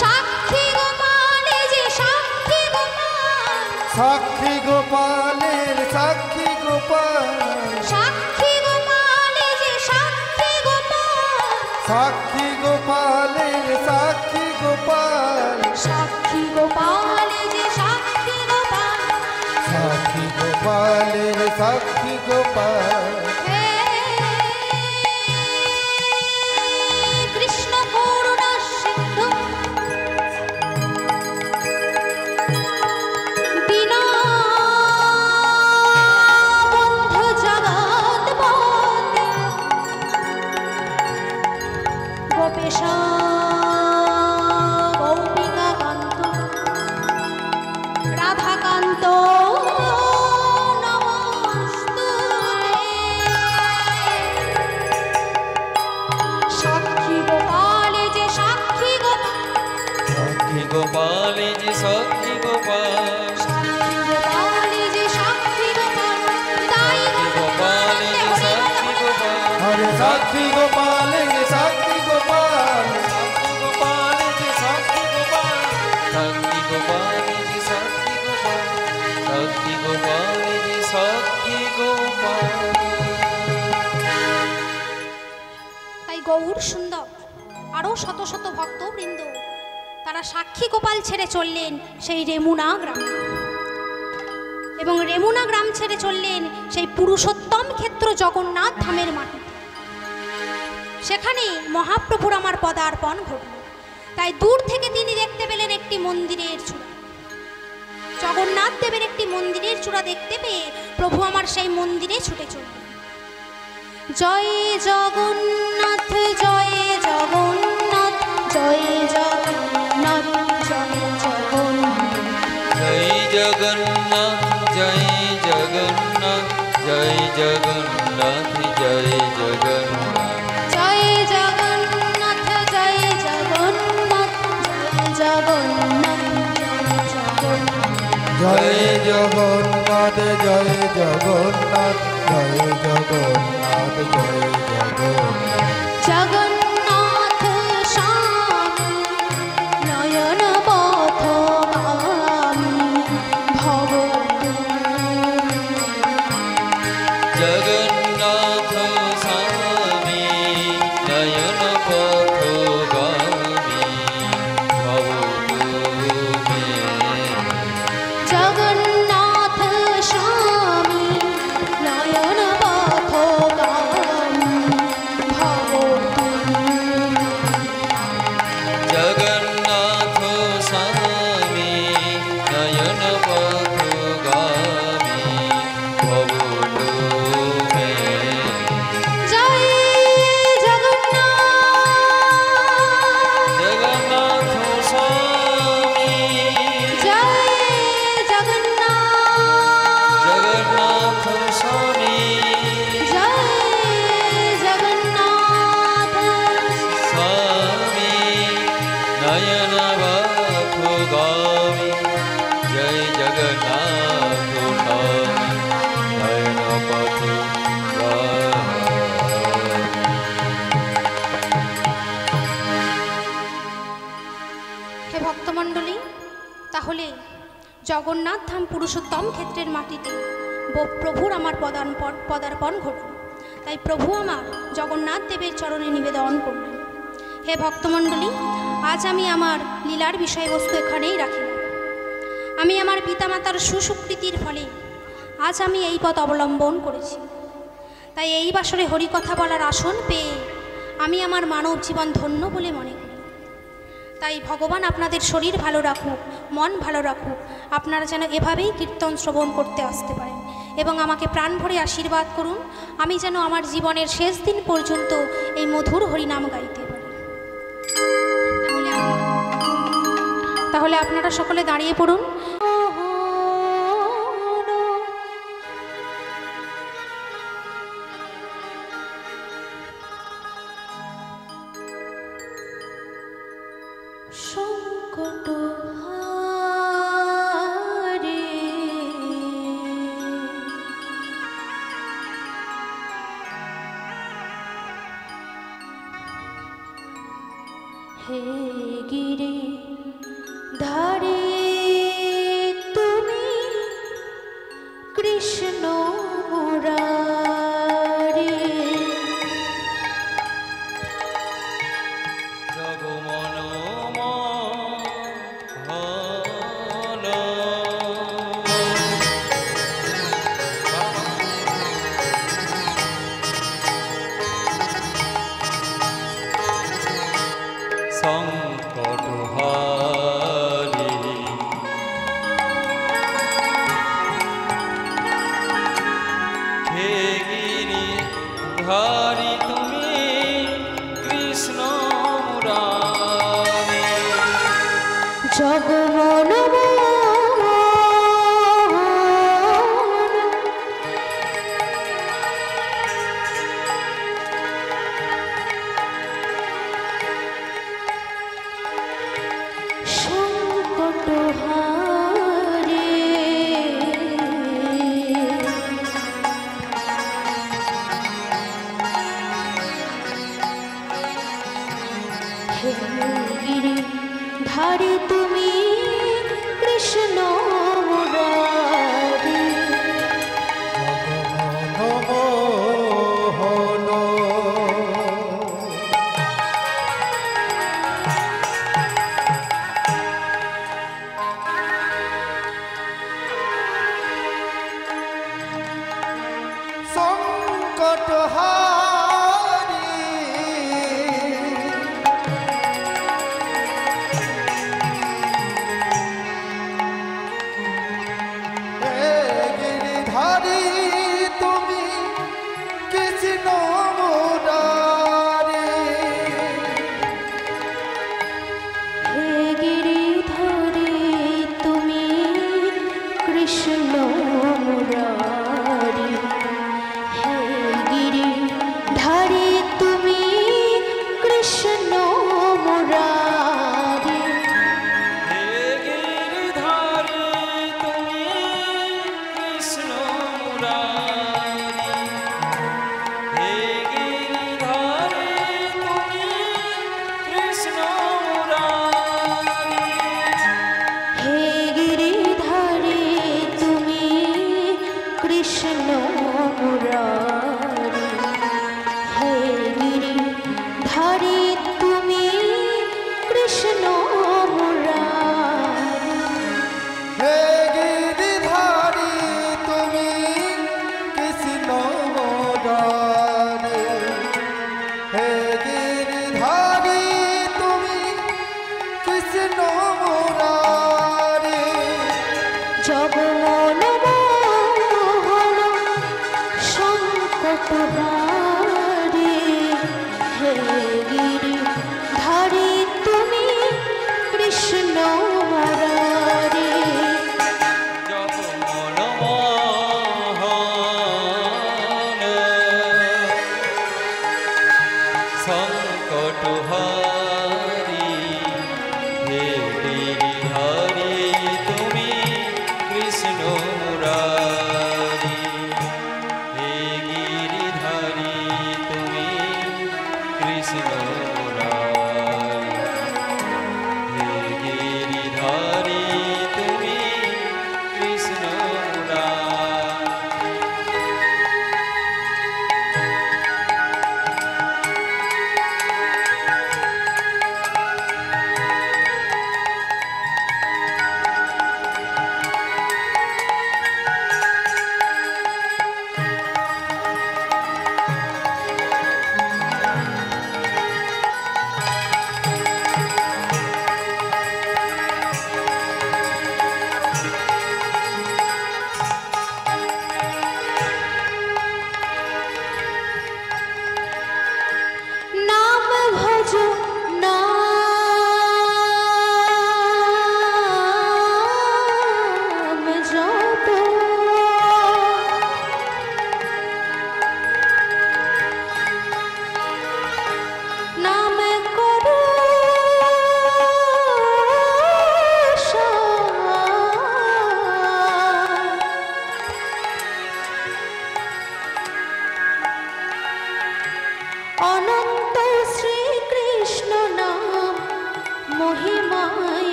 সাক্ষী গোপাল, যে সাক্ষী গোপাল, সাক্ষী গোপালের সাক্ষী গোপাল, সাক্ষী গোপাল, যে সাক্ষী গোপাল, সাক্ষী গোপালের সাক্ষী গোপাল, সাক্ষী গোপাল, যে সাক্ষী গোপাল, সাক্ষী গোপালের সাক্ষী গোপাল। হে কৃষ্ণ করুণা সিন্ধু দীনবন্ধু জগৎপতে গোপেশ গোপিকাকান্ত রাধাকান্ত নমস্তুতে। সাক্ষী গোপাল, যে সাক্ষী গোপাল, সাক্ষী গোপাল, যে সাক্ষী গোপাল, সাক্ষী গোপাল, যে সাক্ষী গোপাল, তাই গোপাল, যে সাক্ষী গোপাল, হরে সাক্ষী গোপালের সাক্ষী গোপাল, সাক্ষী গোপাল, যে সাক্ষী গোপাল, সাক্ষী গোপাল, যে সাক্ষী গোপাল, সাক্ষী গোপাল, যে সাক্ষী গোপাল। তাই গৌর সুন্দর আরও শত শত ভক্তবৃন্দ তারা সাক্ষী গোপাল ছেড়ে চললেন সেই রেমুনা গ্রামে, এবং রেমুনা গ্রাম ছেড়ে চললেন সেই পুরুষোত্তম ক্ষেত্র জগন্নাথ ধামের মাটি। সেখানে মহাপ্রভুর আমার পদার্পণ ঘটল। তাই দূর থেকে তিনি দেখতে পেলেন একটি মন্দিরের চূড়া। জগন্নাথ দেবের একটি মন্দিরের চূড়া দেখতে পেয়ে প্রভু আমার সেই মন্দিরে ছুটে চললেন। জয় জগন্নাথ, জয় জগন্নাথ, জয় জগন্নাথ, জয় জগন্নাথ, জয় জগন্নাথ, জয় জগন্নাথ, জয় জগন্নাথ, জয় জগন্নাথ, জয় জগন্নাথ, জয় জগন্নাথ, জয় জগন্নাথ, জয় জগন্নাথ। জয় জগন্নাথ, জয় জগন্নাথ, জয় জগন্নাথ, জয় জগন্নাথ। জগন্নাথ স্বামী নয়ন পথগামী ভব জগন্নাথ স্বামী নয়ন পথগামী ভব তুমি। জগন্নাথ স্বামী নয়ন পথগামী ভব জগন্নাথ স্বামী নয়ন পথগামী ভব তুমি। জয় জগন্নাথ, জগন্নাথ স্বামী, জয় জগন্নাথ, জগন্নাথ স্বামী, জয় জগন্নাথ, স্বামী নয়ন পথগামী। জয় জগন্নাথ স্বামী নয়ন পথগামী। হে ভক্তমণ্ডলী, তাহলে জগন্নাথ ধাম পুরুষোত্তম ক্ষেত্রের মাটিতে প্রভুর আমার পদার্পণ ঘটল। তাই প্রভু আমার জগন্নাথ দেবের চরণে নিবেদন করলেন। হে ভক্তমণ্ডলী, আজ আমি আমার লীলার বিষয়বস্তু এখানেই রাখিলাম। আমি আমার পিতামাতার সুস্বীকৃতির ফলে আজ আমি এই পথ অবলম্বন করেছি। তাই এই বাসরে হরিকথা বলার আসন পেয়ে আমি আমার মানব জীবন ধন্য বলে মনে করি। তাই ভগবান আপনাদের শরীর ভালো রাখুক, মন ভালো রাখুক, আপনারা যেন এভাবেই কীর্তন শ্রবণ করতে আসতে পারেন এবং আমাকে প্রাণ ভরে আশীর্বাদ করুন, আমি যেন আমার জীবনের শেষ দিন পর্যন্ত এই মধুর হরিনাম গাইতে পারি। তাহলে আপনারা সকলে দাঁড়িয়ে পড়ুন। সংকট হারে হে গিরি ধারে তুমি কৃষ্ণ মুরারি জগমন সংকট হারি হে গিরি ধারি তুমি কৃষ্ণ মুরারি জগমন সংকট হারে হে গিরি ধারে তুমি কৃষ্ণ মুরারি মোহন সংকট হারি হে গিরিধারী তুমি কৃষ্ণ মুরারি হে গিরিধারী তুমি কৃষ্ণ মুরারি হে গিরিধারী তুমি কৃষ্ণ মুরারি হে গিরিধারী তুমি কৃষ্ণ মুরারি হে গিরিধারী তুমি কৃষ্ণ মুরারি হে গিরিধারী তুমি কৃষ্ণ মুরারি হে গিরিধারী তুমি কৃষ্ণ মুরারি হে গিরিধারী তুমি কৃষ্ণ মুরারি হে গিরিধারী তুমি কৃষ্ণ মুরারি জগমন মোহন সংকট হারে হে গিরিধারী তুমি কৃষ্ণ মুরারি জগমন মোহন সংকট হারি হে গিরিধারী তুমি কৃষ্ণ মুরারি হে গিরিধারী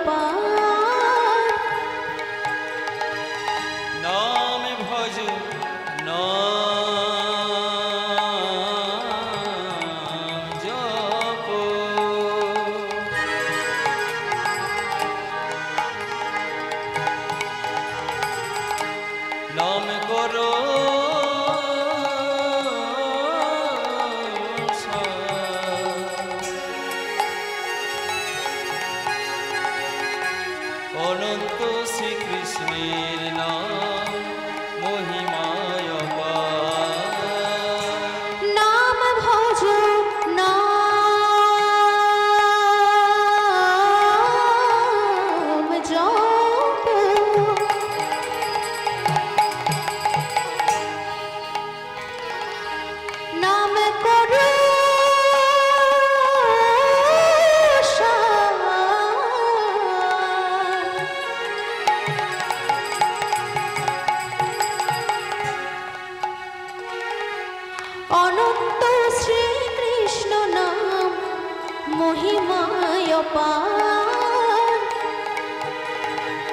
অপার। নাম ভজ নাম জপ নাম করো অনন্ত শ্রীকৃষ্ণের নাম মহিমায় অপার। নাম ভজ নাম জপ নাম করো অনন্ত শ্রীকৃষ্ণ নাম মহিমায় অপার।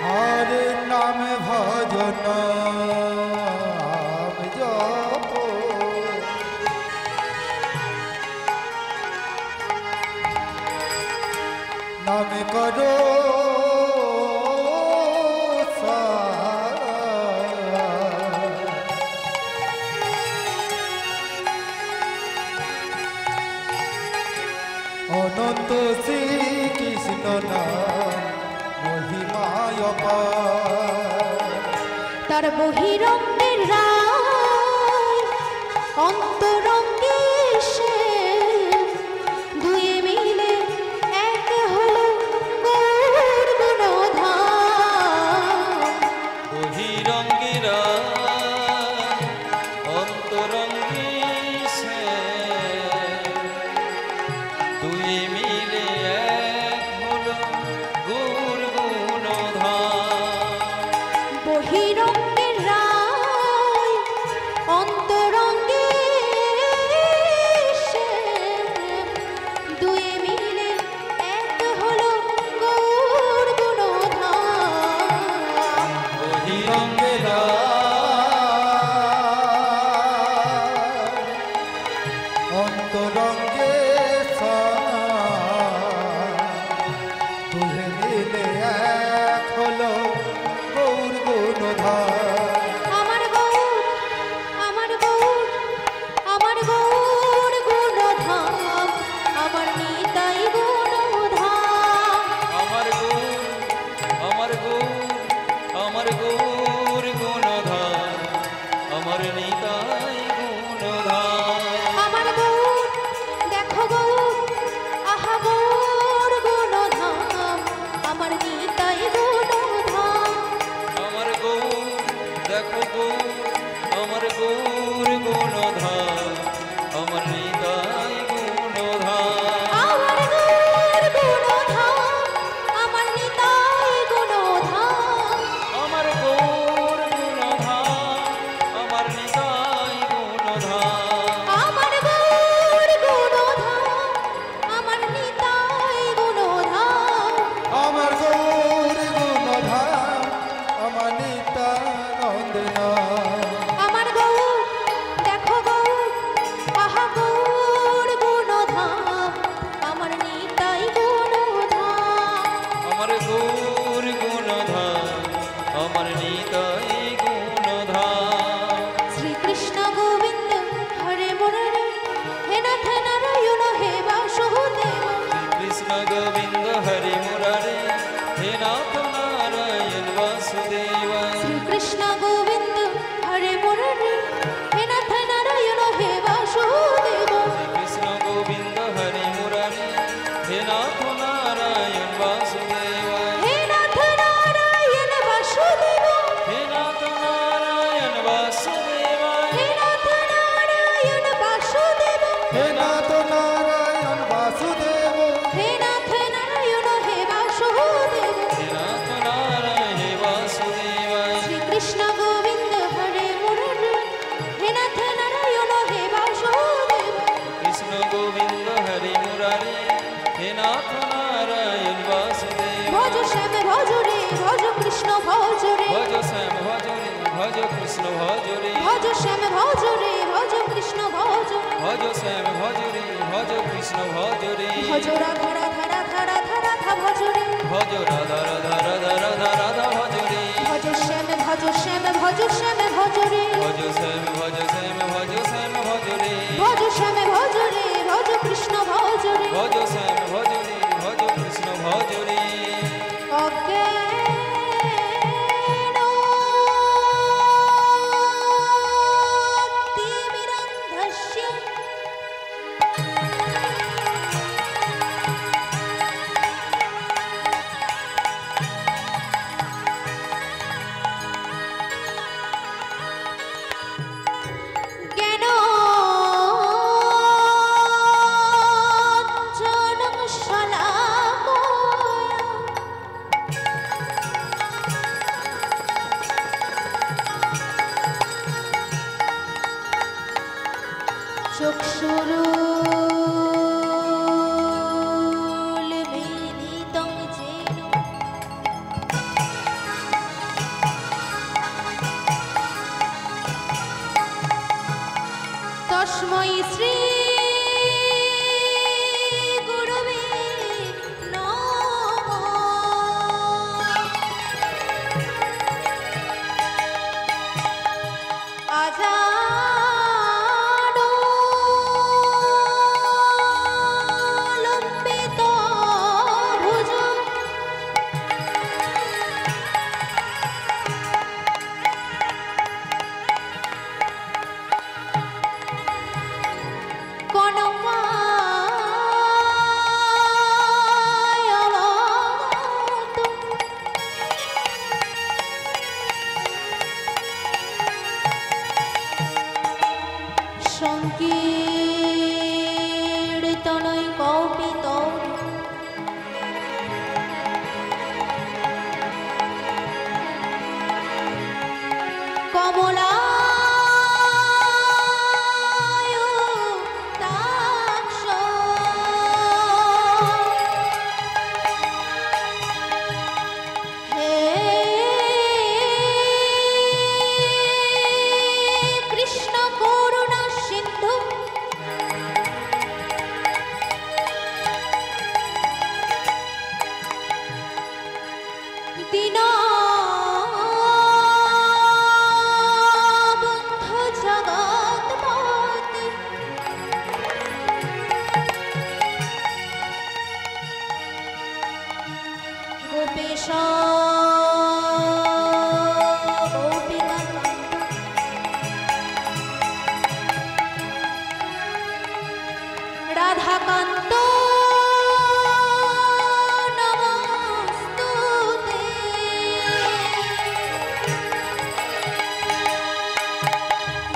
হরে নামে ভজন নাম জপ নামে করো অনন্ত শ্রীকৃষ্ণ নাম মহিমায় অপার। তার বহিরঙ্গের রায় অন্তরঙ্গে সে দুয়ে মিলে এক হলো গৌর গুণধাম। বহিরঙ্গেরা অন্তরঙ্গে সে দুই মিলে এক হলো গৌর গুণধাম। বহিরঙ্গের রায় শ্যাম ভজ রে ভজ কৃষ্ণ ভজ ভজ শ্যাম ভজ রে ভজ কৃষ্ণ ভজ রে ভজ রাধা রাধা রাধা রাধা রাধা ভজ রে ভজ রাধা রাধা রাধা রাধা রাধা ভজ রে ভজ শ্যাম ভজ শ্যাম ভজ শ্যাম ভজ রে ভজ শ্যাম ভজ শ্যাম ভজ শ্যাম ভজ রে ভজ শ্যাম ভজ রে ভজ কৃষ্ণ ভজ রে ভজ শ্যাম ভজ রে ভজ কৃষ্ণ ভজ রে অজ্ঞানতিমিরন্ধস্য জ্ঞানাঞ্জনং শলাকয়া চক্ষুরুন্মীলিतं येन তস্मै শ্রী গুরবে নমঃ আজানুলম্বিত ভুজং কনকায়বনত সংকীর্তনৈ কৌপিত কমলায়ুতাক্ষ হে কৃষ্ণ করুণা সিন্ধু দীনবন্ধু জগৎপতে গোপেশ গোপিকাকান্ত রাধাকান্ত নমস্তুতে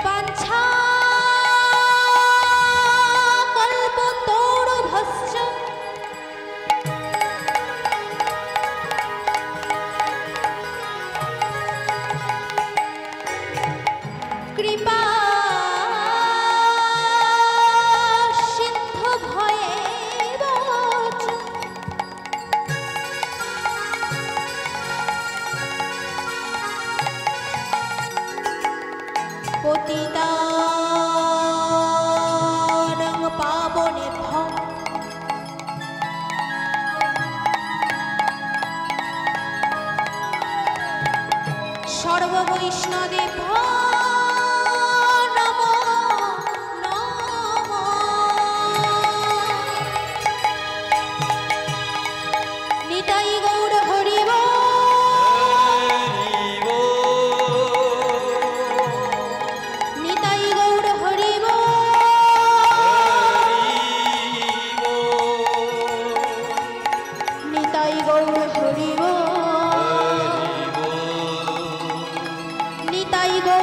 বাঞ্ছা কল্পতরুভ্যশ্চ কৃপা সিন্ধু ভয়েব চ। পতিতানাং পাবনেভ্যো সর্ববৈষ্ণবেভ্যো নমো নমঃ। নিতাই গৌর হরি নিতাই গৌর হরি নিতাই গৌর হরি নিতাই গৌর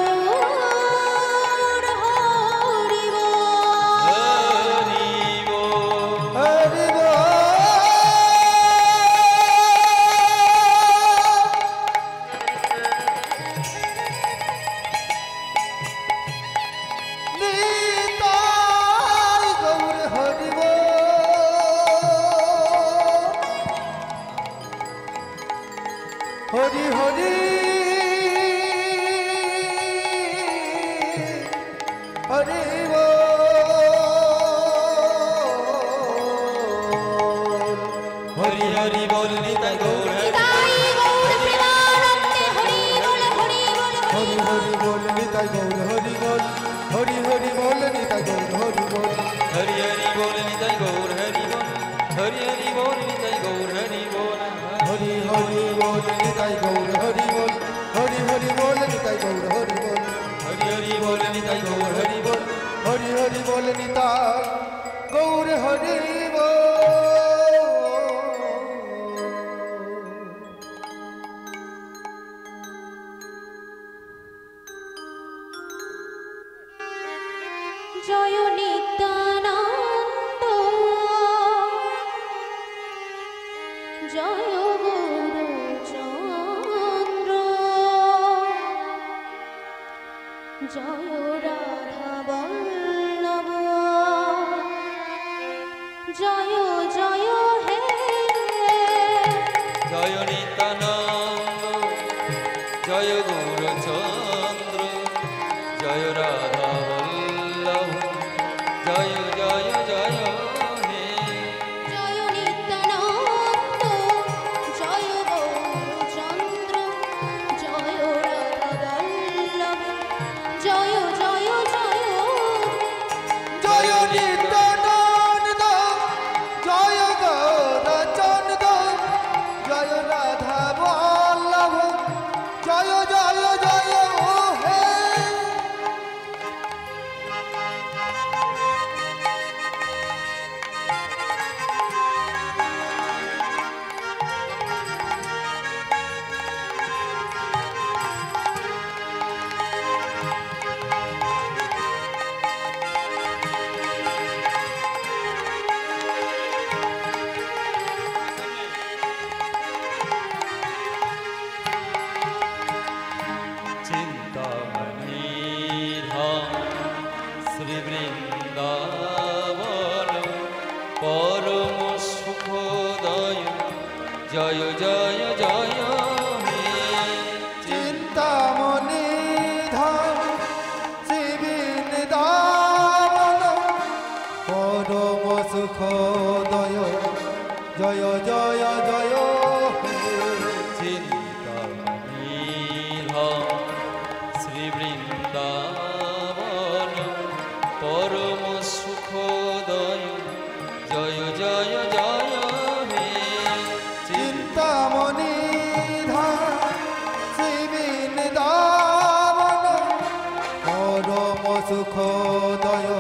হরি বল হরি হরি বল নিতাই গৌর নিতাই গৌর প্রেমানন্দে হরি বল হরি বল হরি হরি বল নিতাই গৌর হরি বল হরি হরি বল নিতাই গৌর হরি বল হরি হরি বল নিতাই গৌর হরি বল হরি হরি বল নিতাই গৌর হরি বল হরি হরি বল নিতাই গৌর হরি বল হরি হরি বল নিতাই গৌর হরি বল হরি হরি বল নিতাই গৌর হরি বল হরি হরি বল নিতাই গৌর হরি বল জয় নিত্যানন্দ জয় গৌরচন্দ্র জয় রাধা বল্লভ জয় জয় হে জয় নিত্যানন্দ জয় গৌরচন্দ্র জয় রাধা বল্লভ জয় জয় জয় হে জয় নিত্যানন্দ জয় গৌরচন্দ্র জয় রাধা বল্লভ জয় জয় জয় জয় নিত্যানন্দ জয় গৌরচন্দ্র জয় রাধা বল্লভ জয় জয় জয় হে চিন্তামণি ধাম শ্রী বৃন্দাবন পরম সুখদয় জয় জয় জয় হে চিন্তামণি ধাম শ্রীবৃন্দাবন পরম সুখদয় জয় জয় জয় হে চিন্তামণি ধাম শ্রী বৃন্দাবন পরম সুখদয় জয় জয় জয় হে চিন্তামণি ধাম শ্রীবৃন্দাবন পরম সুখদয়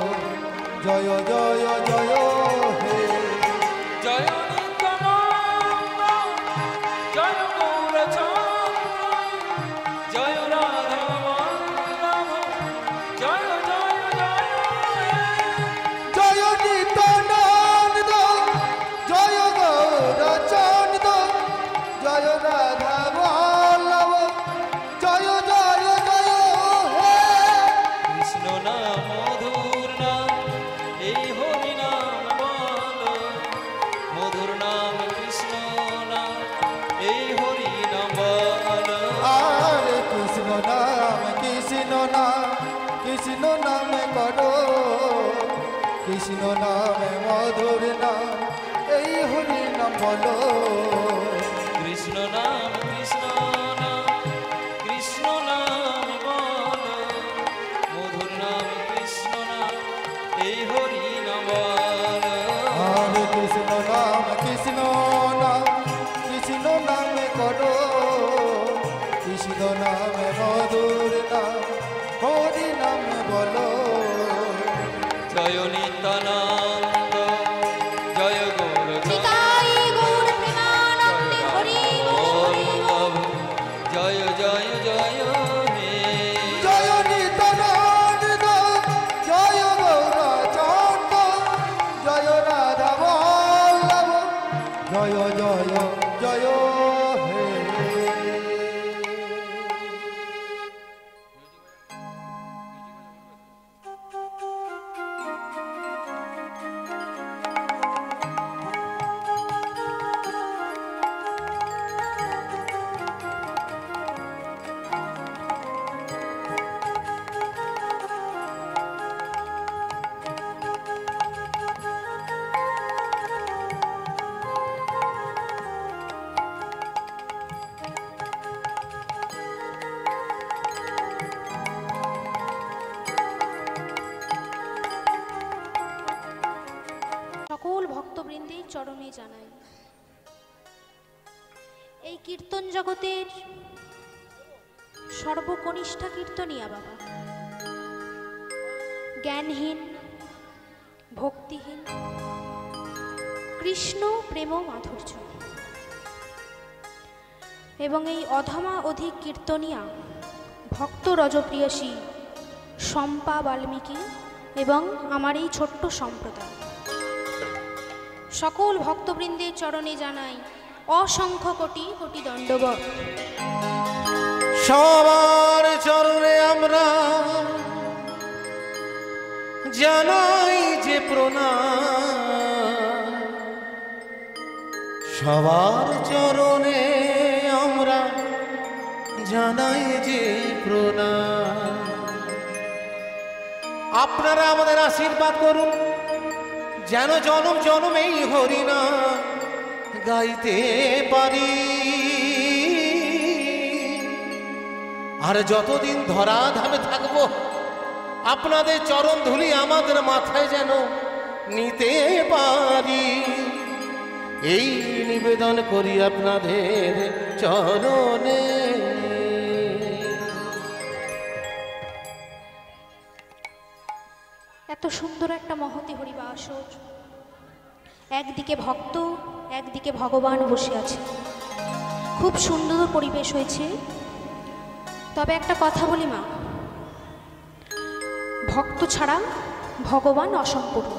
জয় জয় জয় হে জয় নিত্যানন্দ জয় গৌরচন্দ্র জয় রাধা বল্লভ জয় জয় জয় হে জয় নিত্যানন্দ জয় গৌরচন্দ্র জয় রাধা বল্লভ জয় জয় জয় হে কৃষ্ণ নাম মধুর নাম এই হরি নাম বল মধুর নাম কৃষ্ণ নাম এই হরি নাম বল আরে কৃষ্ণ নাম কৃষ্ণ নামে করো কৃষ্ণ নামে মধুর নাম এই হরি নাম বলো কৃষ্ণ নাম কৃষ্ণ নাম বল মধুর নাম কৃষ্ণ নাম এই হরি নাম বল আরে কৃষ্ণ নামে করো কৃষ্ণ নামে মধুর নাম হরি নাম বলো জয় নিত্যানন্দ জয় গৌরচন্দ্র নিতাই গৌর প্রেমানন্দে হরি বল হরি বল জয় জয় জয় হে জয় নিত্যানন্দ জয় গৌরচন্দ্র জয় রাধা বল্লভ জয় জয় জয় হে ভক্তবৃন্দের চরণে জানাই। এই কীর্তন জগতের সর্বকনিষ্ঠা কীর্তনিয়া বাবা, জ্ঞানহীন, ভক্তিহীন, কৃষ্ণ প্রেম মাধুর্য, এবং এই অধমা অধিক কীর্তনিয়া ভক্ত রজপ্রিয়াসী শম্পা বাল্মীকি এবং আমার এই ছোট্ট সম্প্রদায় সকল ভক্তবৃন্দের চরণে জানাই অসংখ্য কোটি কোটি দণ্ডবত। সবার চরণে আমরা জানাই যে প্রণাম, সবার চরণে আমরা জানাই যে প্রণাম। আপনারা আমাদের আশীর্বাদ করুন, যেন জনম জনম এই হরিনাম গাইতে পারি। আর যতদিন ধরাধামে থাকবো, আপনাদের চরণ ধুলি আমাদের মাথায় যেন নিতে পারি, এই নিবেদন করি আপনাদের চরণে। এত সুন্দর একটা মহতি হরিবাসর, একদিকে ভক্ত, একদিকে ভগবান বসে আছে, খুব সুন্দর পরিবেশ হয়েছে। তবে একটা কথা বলি মা, ভক্ত ছাড়া ভগবান অসম্পূর্ণ,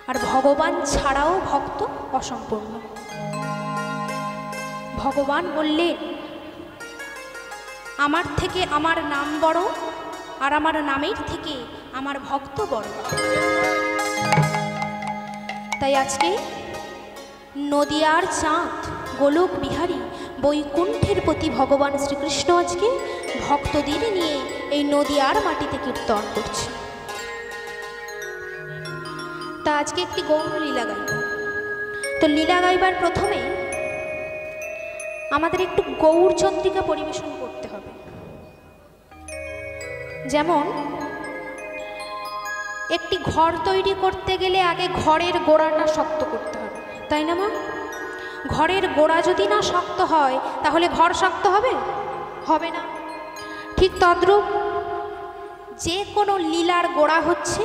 আর ভগবান ছাড়াও ভক্ত অসম্পূর্ণ। ভগবান বললেন, আমার থেকে আমার নাম বড়, আর আমার নামের থেকে আমার ভক্ত বড়। তাই আজকে নদিয়ার চাঁদ গোলক বিহারী বৈকুণ্ঠের প্রতি ভগবান শ্রীকৃষ্ণ আজকে ভক্তদের নিয়ে এই নদিয়ার মাটিতে কীর্তন করছে। তা আজকে একটি গৌর লীলা গাইব। তো লীলা গাইবার প্রথমে আমাদের একটু গৌর চন্দ্রিকা পরিবেশন করতে হবে। যেমন একটি ঘর তৈরি করতে গেলে আগে ঘরের গোড়াটা শক্ত করতে হবে, তাই না মা? ঘরের গোড়া যদি না শক্ত হয় তাহলে ঘর শক্ত হবে? হবে না। ঠিক তদ্রূপ যে কোনো লীলার গোড়া হচ্ছে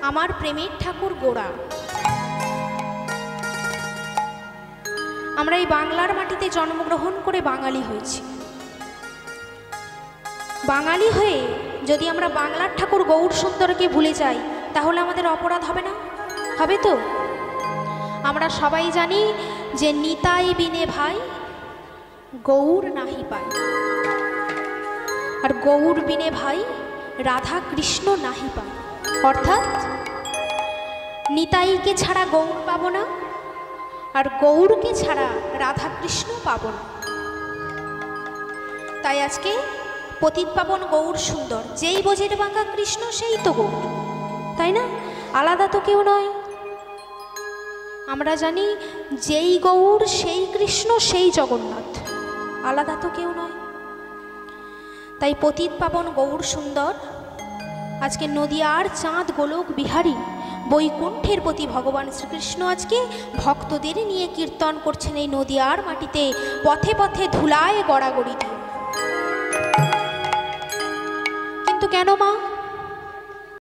আমার প্রেমের ঠাকুর গোড়া। আমরা এই বাংলার মাটিতে জন্মগ্রহণ করে বাঙালি হয়েছি। বাঙালি হয়ে যদি আমরা বাংলার ঠাকুর গৌর সুন্দরকে ভুলে যাই তাহলে আমাদের অপরাধ হবে না? হবে তো? আমরা সবাই জানি যে নিতাই বিনে ভাই গৌর নাহি পাই, আর গৌর বিনে ভাই রাধা কৃষ্ণ নাহি পাই। অর্থাৎ নিতাইকে ছাড়া গৌর পাবো না, আর গৌরকে ছাড়া রাধা কৃষ্ণ পাবো না। তাই আজকে পতিত পাবন গৌর সুন্দর, যেই বোঝের বাঁকা কৃষ্ণ সেই তো গৌর, তাই না? আলাদা তো কেউ নয়। আমরা জানি যেই গৌর সেই কৃষ্ণ সেই জগন্নাথ, আলাদা তো কেউ নয়। তাই পতিত পাবন গৌর সুন্দর আজকে নদিয়ার চাঁদ গোলক বিহারী বৈকুণ্ঠের প্রতি ভগবান শ্রীকৃষ্ণ আজকে ভক্তদের নিয়ে কীর্তন করছেন এই নদিয়ার মাটিতে, পথে পথে ধুলায় গড়াগড়ি দিয়ে। কিন্তু কেন মা?